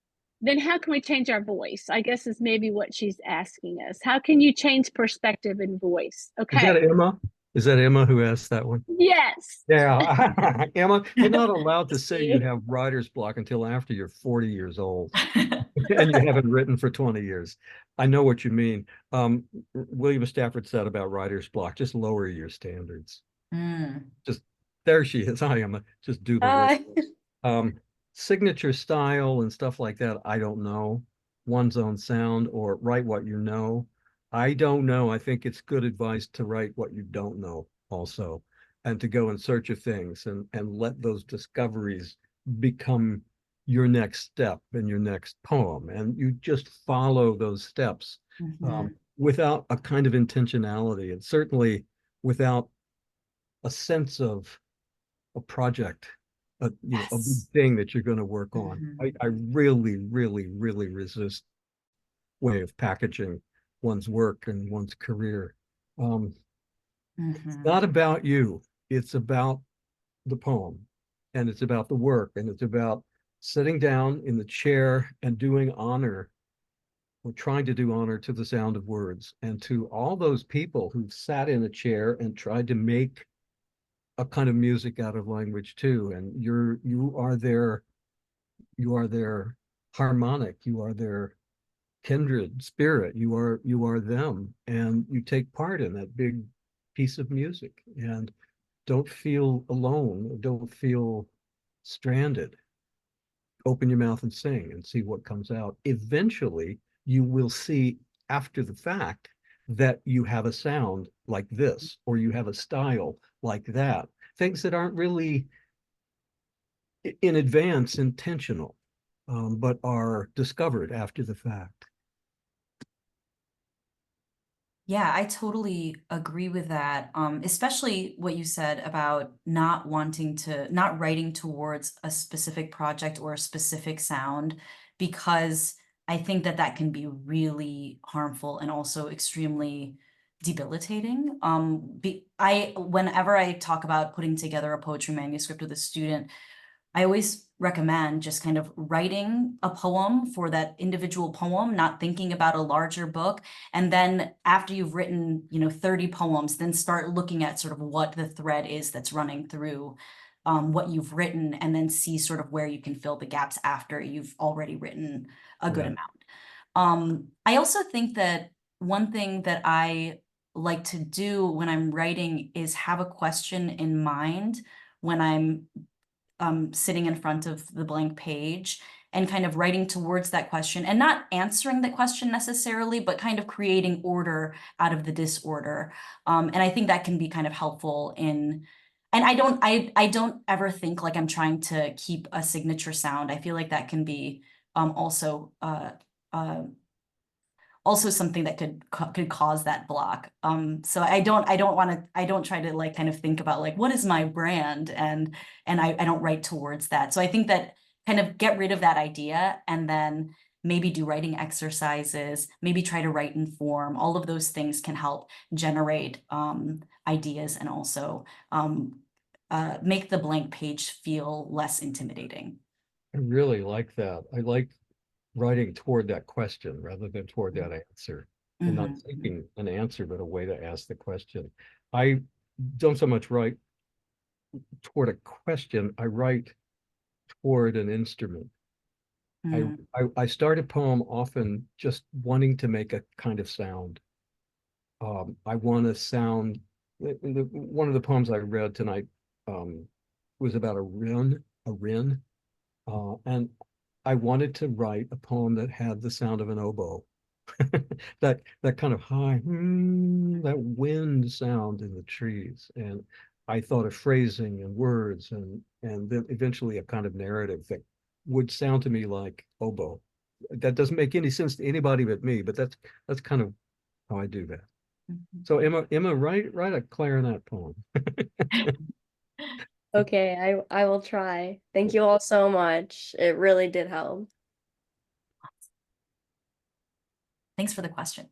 then how can we change our voice? I guess is maybe what she's asking us. How can you change perspective and voice? Okay. Is that Emma? Is that Emma who asked that one? Yes. Yeah. Emma, you're not allowed to say you have writer's block until after you're 40 years old and you haven't written for 20 years. I know what you mean. William Stafford said about writer's block, just lower your standards. Just there she is. Hi, Emma. Just do the work. Signature style and stuff like that, I don't know. One's own sound or write what you know. I don't know. I think it's good advice to write what you don't know also, and to go in search of things and let those discoveries become your next step and your next poem. And you just follow those steps without a kind of intentionality, and certainly without a sense of a project, a big thing that you're going to work on. I really, really, really resist way of packaging one's work and one's career. It's not about you. It's about the poem, and it's about the work, and it's about sitting down in the chair and doing honor, or trying to do honor to the sound of words, and to all those people who've sat in a chair and tried to make a kind of music out of language too. And you are their harmonic, you are their kindred spirit, you are them, and you take part in that big piece of music. And don't feel alone, don't feel stranded. Open your mouth and sing and see what comes out. Eventually you will see after the fact that you have a sound like this, or you have a style like that. Things that aren't really in advance intentional, but are discovered after the fact. Yeah, I totally agree with that. Especially what you said about not writing towards a specific project or a specific sound, because I think that that can be really harmful and also extremely debilitating. Whenever I talk about putting together a poetry manuscript with a student, I always recommend just kind of writing a poem for that individual poem, not thinking about a larger book. And then after you've written, 30 poems, then start looking at sort of what the thread is that's running through what you've written, and then see sort of where you can fill the gaps after you've already written a good Yeah. amount. I also think that one thing that I like to do when I'm writing is have a question in mind when I'm sitting in front of the blank page, and kind of writing towards that question and not answering the question necessarily, but kind of creating order out of the disorder. And I think that can be kind of helpful and I don't ever think like I'm trying to keep a signature sound. I feel like that can be also something that could cause that block. So I don't try to like kind of think about like what is my brand, and I don't write towards that. So I think that kind of get rid of that idea, and then maybe do writing exercises, maybe try to write in form. All of those things can help generate ideas, and also make the blank page feel less intimidating. I really like that. I like writing toward that question rather than toward that answer, and not Mhm. seeking an answer, but a way to ask the question. I don't so much write toward a question, I write toward an instrument. Mhm. I start a poem often just wanting to make a kind of sound. I want to sound, one of the poems I read tonight was about a wren, and I wanted to write a poem that had the sound of an oboe, that kind of high, that wind sound in the trees. And I thought of phrasing and words, and then eventually a kind of narrative that would sound to me like oboe. That doesn't make any sense to anybody but me, but that's kind of how I do that. Mhm. So Emma, write a clarinet poem. Okay, I will try. Thank you all so much. It really did help. Thanks for the question.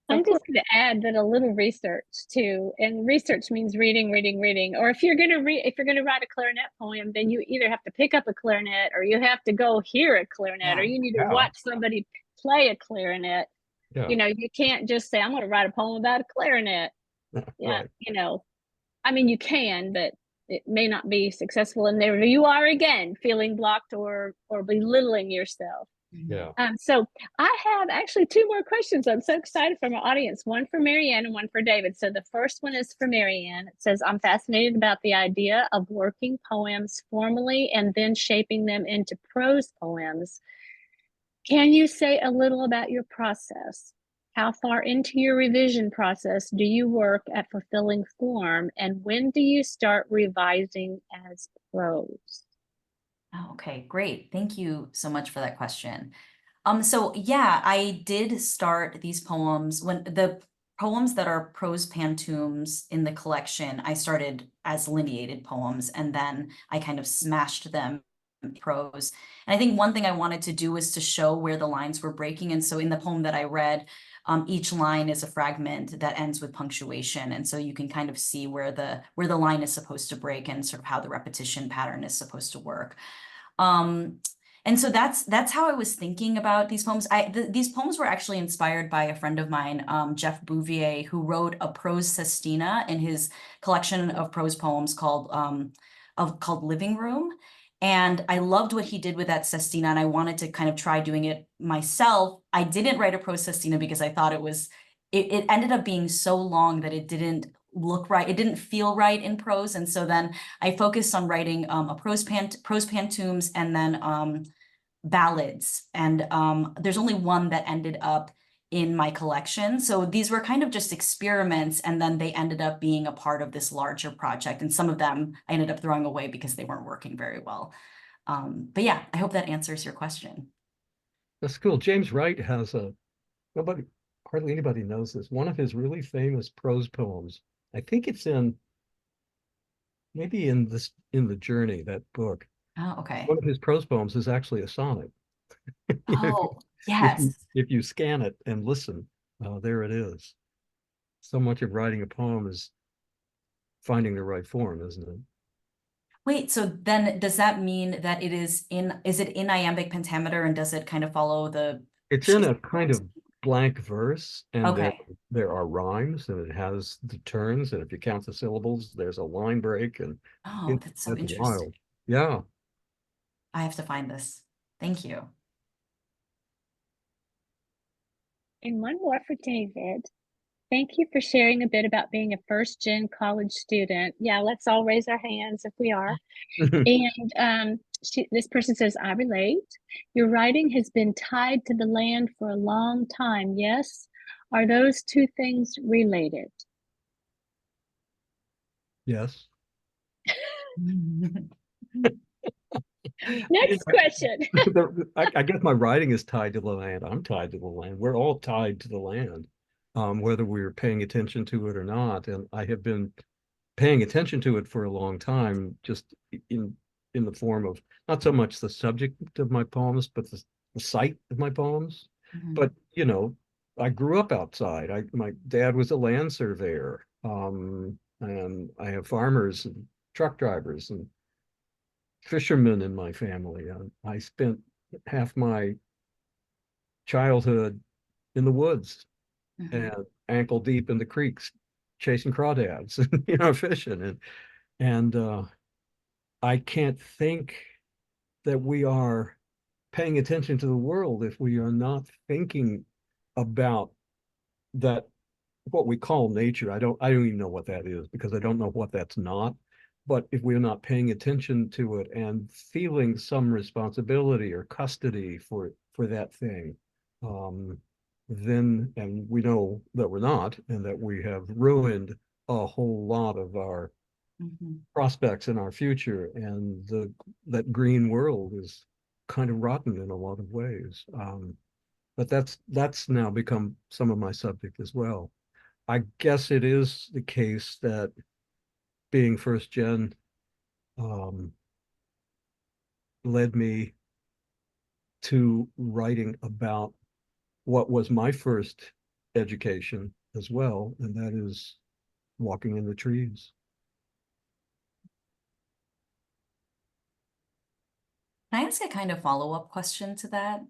I'm Of just course. going to add that a little research too, and research means reading, reading, reading. Or if you're going to if you're going to write a clarinet poem, then you either have to pick up a clarinet, or you have to go hear a clarinet, or Yeah. you need to Yeah. watch somebody play a clarinet. Yeah, You can't just say, I'm going to write a poem about a clarinet. Yeah, right. I mean, you can, but it may not be successful. And there you are again, feeling blocked or belittling yourself. Yeah. So I have actually two more questions. I'm so excited from our audience, one for Marianne and one for David. So the first one is for Marianne. It says, I'm fascinated about the idea of working poems formally and then shaping them into prose poems. Can you say a little about your process? How far into your revision process do you work at fulfilling form, and when do you start revising as prose? Oh, okay, great. Thank you so much for that question. So yeah, I did start these poems when the poems that are prose pantoums in the collection, I started as lineated poems, and then I kind of smashed them in prose. And I think one thing I wanted to do was to show where the lines were breaking. And so in the poem that I read, each line is a fragment that ends with punctuation. And so you can kind of see where the line is supposed to break, and sort of how the repetition pattern is supposed to work. And so that's how I was thinking about these poems. These poems were actually inspired by a friend of mine, Jeff Bouvier, who wrote a prose sestina in his collection of prose poems called Living Room. And I loved what he did with that sestina, and I wanted to kind of try doing it myself. I didn't write a prose sestina because I thought it ended up being so long that it didn't look right. It didn't feel right in prose. And so then I focused on writing a prose pantoums, and then ballads. And there's only one that ended up in my collection. So these were kind of just experiments, and then they ended up being a part of this larger project. And some of them I ended up throwing away because they weren't working very well. But yeah, I hope that answers your question. That's cool. James Wright has hardly anybody knows this. One of his really famous prose poems, I think it's maybe in the Journey, that book. Oh, okay. One of his prose poems is actually a sonnet. Oh, yes. If you scan it and listen, there it is. So much of writing a poem is finding the right form, isn't it? Wait, so then does that mean that is it in iambic pentameter, and does it kind of follow the? It's in a kind of blank verse, and Okay. there are rhymes, and it has the turns, and if you count the syllables, there's a line break, and Oh, that's so that's interesting. wild. Yeah. I have to find this. Thank you. And one more for David. Thank you for sharing a bit about being a first-gen college student. Yeah, let's all raise our hands if we are. And this person says, I relate. Your writing has been tied to the land for a long time. Yes. Are those two things related? Yes. Next question. I guess my writing is tied to the land. I'm tied to the land. We're all tied to the land, whether we're paying attention to it or not. And I have been paying attention to it for a long time, just in the form of not so much the subject of my poems, but the site of my poems. Mhm. But you know, I grew up outside. My dad was a land surveyor, and I have farmers and truck drivers and fishermen in my family. I spent half my childhood in the woods Mhm. and ankle deep in the creeks, chasing crawdads, and fishing. And I can't think that we are paying attention to the world if we are not thinking about that, what we call nature. I don't even know what that is, because I don't know what that's not. But if we're not paying attention to it and feeling some responsibility or custody for that thing, then, and we know that we're not, and that we have ruined a whole lot of our Mhm. prospects in our future, and that green world is kind of rotten in a lot of ways. But that's now become some of my subject as well. I guess it is the case that being first gen um, led me to writing about what was my first education as well, and that is walking in the trees. Can I ask a kind of follow-up question to that?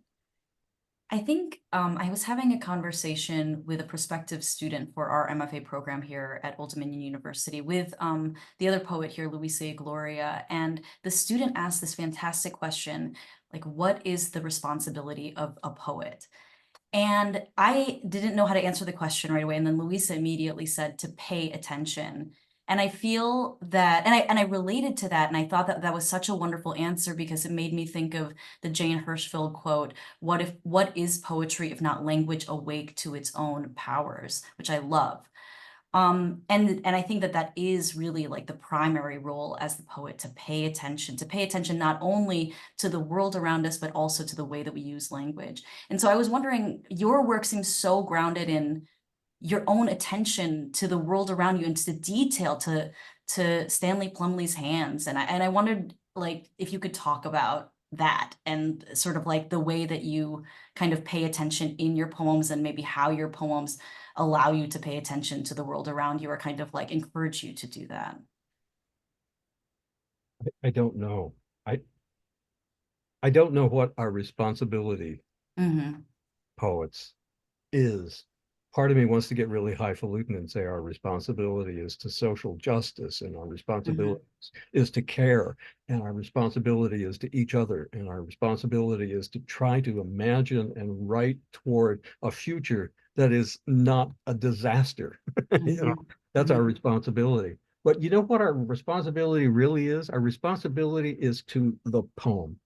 I think I was having a conversation with a prospective student for our MFA program here at Old Dominion University with the other poet here, Luisa Gloria, and the student asked this fantastic question, like, what is the responsibility of a poet? And I didn't know how to answer the question right away. And then Luisa immediately said to pay attention. And I feel that, and I related to that, and I thought that that was such a wonderful answer, because it made me think of the Jane Hirschfield quote, what is poetry if not language awake to its own powers, which I love. And I think that that is really like the primary role as the poet, to pay attention not only to the world around us, but also to the way that we use language. And so I was wondering, your work seems so grounded in your own attention to the world around you and to detail, to Stanley Plumley's hands. And I wondered, like, if you could talk about that and sort of like the way that you kind of pay attention in your poems, and maybe how your poems allow you to pay attention to the world around you, or kind of like encourage you to do that. I don't know. I I don't know what our responsibility, Mm-hmm. poets, is. Part of me wants to get really highfalutin and say our responsibility is to social justice, and our responsibility is to care, and our responsibility is to each other, and our responsibility is to try to imagine and write toward a future that is not a disaster. That's our responsibility. But you know what our responsibility really is? Our responsibility is to the poem.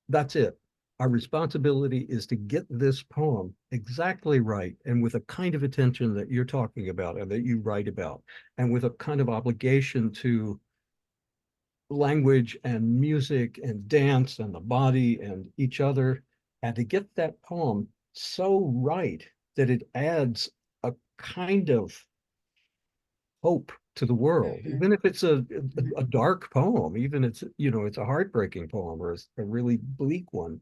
That's it. our responsibility is to get this poem exactly right and with a kind of attention that you're talking about and that you write about, and with a kind of obligation to language and music and dance and the body and each other, and to get that poem so right that it adds a kind of hope to the world, even if it's a dark poem, even it's, you know, it's a heartbreaking poem or a really bleak one.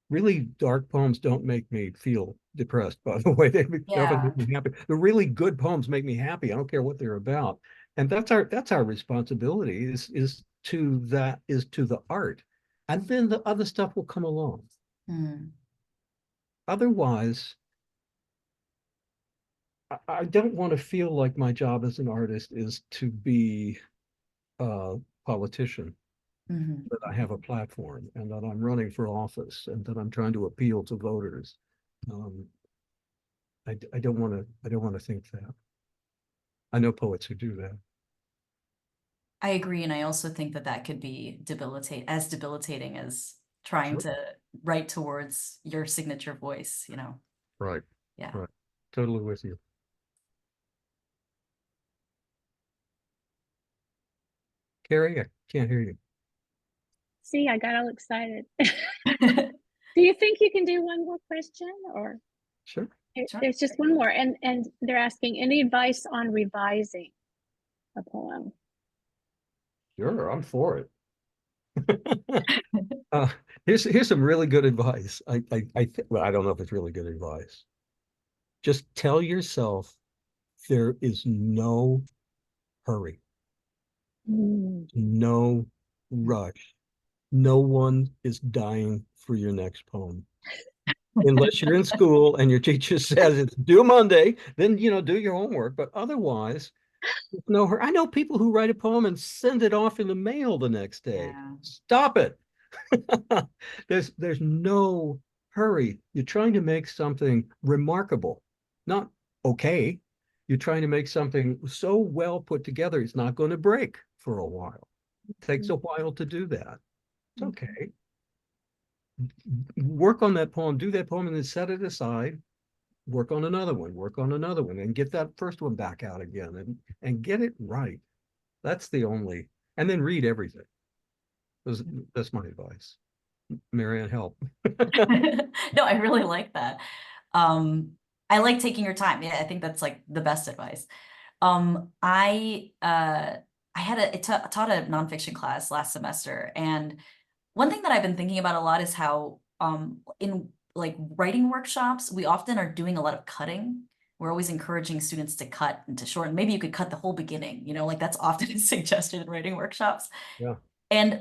Really dark poems don't make me feel depressed, by the way. They often make me happy. The really good poems make me happy. I don't care what they're about. And that's our responsibility is to the art. And then the other stuff will come along. Otherwise, I don't want to feel like my job as an artist is to be a politician, that I have a platform and that I'm running for office and that I'm trying to appeal to voters. I don't want to think that. I know poets who do that. I agree, and I also think that that could be debilitating as trying to write towards your signature voice, you know. Right. Yeah. Right. Totally with you. Carrie, I can't hear you. See, I got all excited. Do you think you can do one more question, or Sure. there's just one more, and they're asking any advice on revising a poem? Sure, I'm for it. Here's some really good advice. Well, I don't know if it's really good advice. Just tell yourself there is no hurry, no rush. No one is dying for your next poem. Unless you're in school and your teacher says it's due Monday, then, you know, do your homework. But otherwise, no hurry. I know people who write a poem and send it off in the mail the next day. Yeah. Stop it. There's no hurry. You're trying to make something remarkable, not okay. You're trying to make something so well put together, it's not going to break for a while. It takes a while to do that. It's okay. Work on that poem, do that poem, and then set it aside. Work on another one, and get that first one back out again and get it right. That's the only, and then read everything. That's my advice. Marianne, help. No, I really like that. I like taking your time. Yeah, I think that's like the best advice. I taught a nonfiction class last semester, and one thing that I've been thinking about a lot is how in like writing workshops, we often are doing a lot of cutting. We're always encouraging students to cut and to shorten. Maybe you could cut the whole beginning, you know, like that's often suggested in writing workshops. Yeah. And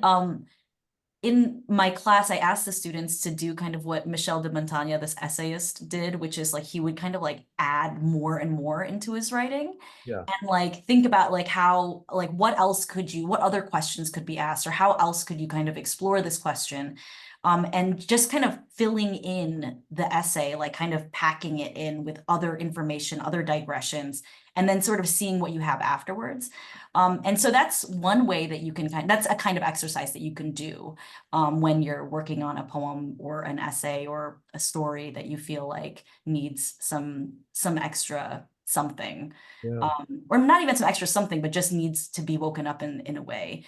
in my class, I asked the students to do kind of what Michel de Montaigne, this essayist, did, which is like he would kind of like add more and more into his writing. Yeah. And like think about like how, like what other questions could be asked, or how else could you kind of explore this question? And just kind of filling in the essay, like kind of packing it in with other information, other digressions, and then sort of seeing what you have afterwards. And so that's one way that you can that's a kind of exercise that you can do when you're working on a poem or an essay or a story that you feel like needs some extra something. Yeah. Or not even some extra something, but just needs to be woken up in a way.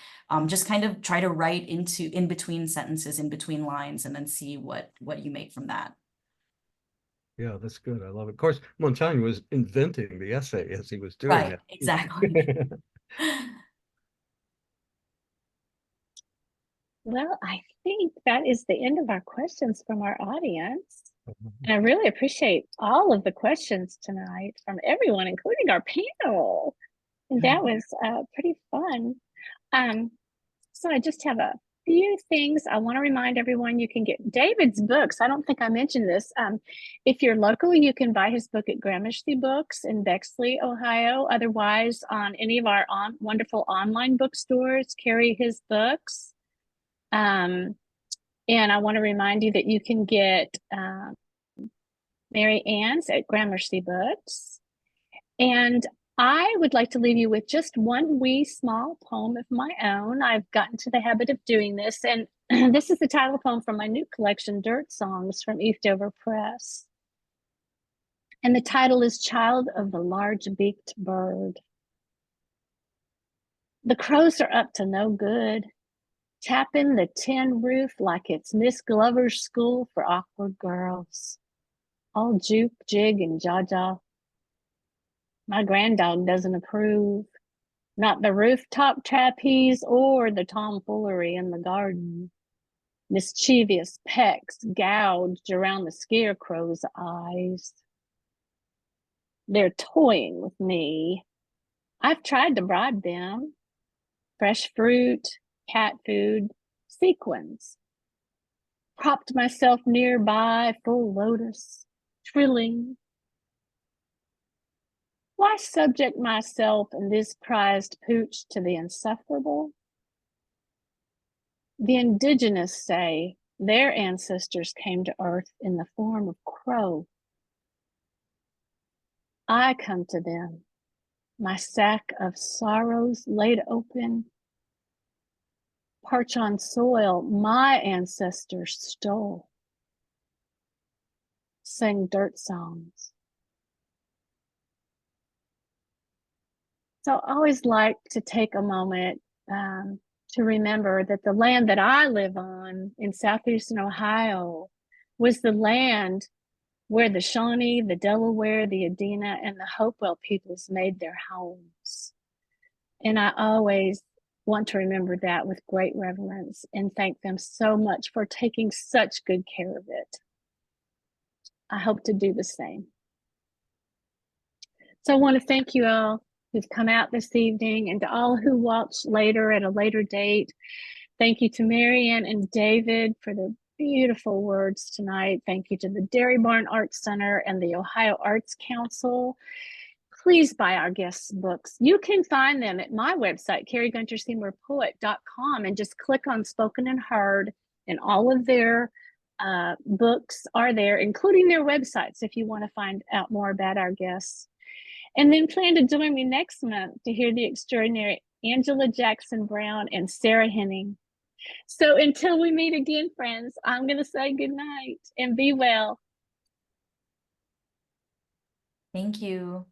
Just kind of try to write in between sentences, in between lines, and then see what you make from that. Yeah, that's good. I love it. Of course, Montaigne was inventing the essay as he was doing it. Exactly. Well, I think that is the end of our questions from our audience. And I really appreciate all of the questions tonight from everyone, including our panel. And that was pretty fun. So I just have a few things I want to remind everyone. You can get David's books. I don't think I mentioned this. If you're local, you can buy his book at Gramercy Books in Bexley, Ohio. Otherwise, on any of our wonderful online bookstores, carry his books. And I want to remind you that you can get Mary Ann's at Gramercy Books. And I would like to leave you with just one wee small poem of my own. I've gotten to the habit of doing this, and This is the title poem from my new collection, Dirt Songs from Eastover Press. And the title is Child of the Large-Beaked Bird. The crows are up to no good, tapping the tin roof like it's Miss Glover's school for awkward girls. All juke, jig, and jaw-jaw. My granddog doesn't approve. Not the rooftop trapeze or the tomfoolery in the garden. Mischievous pecks gouged around the scarecrow's eyes. They're toying with me. I've tried to bribe them. Fresh fruit, cat food, sequins. Propped myself nearby, full lotus, trilling. Why subject myself and this prized pooch to the insufferable? The indigenous say their ancestors came to earth in the form of crow. I come to them, my sack of sorrows laid open, parch on soil my ancestors stole, sang dirt songs. So I always like to take a moment to remember that the land that I live on in southeastern Ohio was the land where the Shawnee, the Delaware, the Adena, and the Hopewell peoples made their homes. And I always want to remember that with great reverence and thank them so much for taking such good care of it. I hope to do the same. So I want to thank you all who've come out this evening and to all who watch later at a later date. Thank you to Marianne and David for the beautiful words tonight. Thank you to the Dairy Barn Arts Center and the Ohio Arts Council. Please buy our guests' books. You can find them at my website, CarrieGunterseymourpoet.com, and just click on Spoken and Heard, and all of their books are there, including their websites if you want to find out more about our guests. And then plan to join me next month to hear the extraordinary Angela Jackson Brown and Sarah Henning. So until we meet again, friends, I'm going to say good night and be well. Thank you.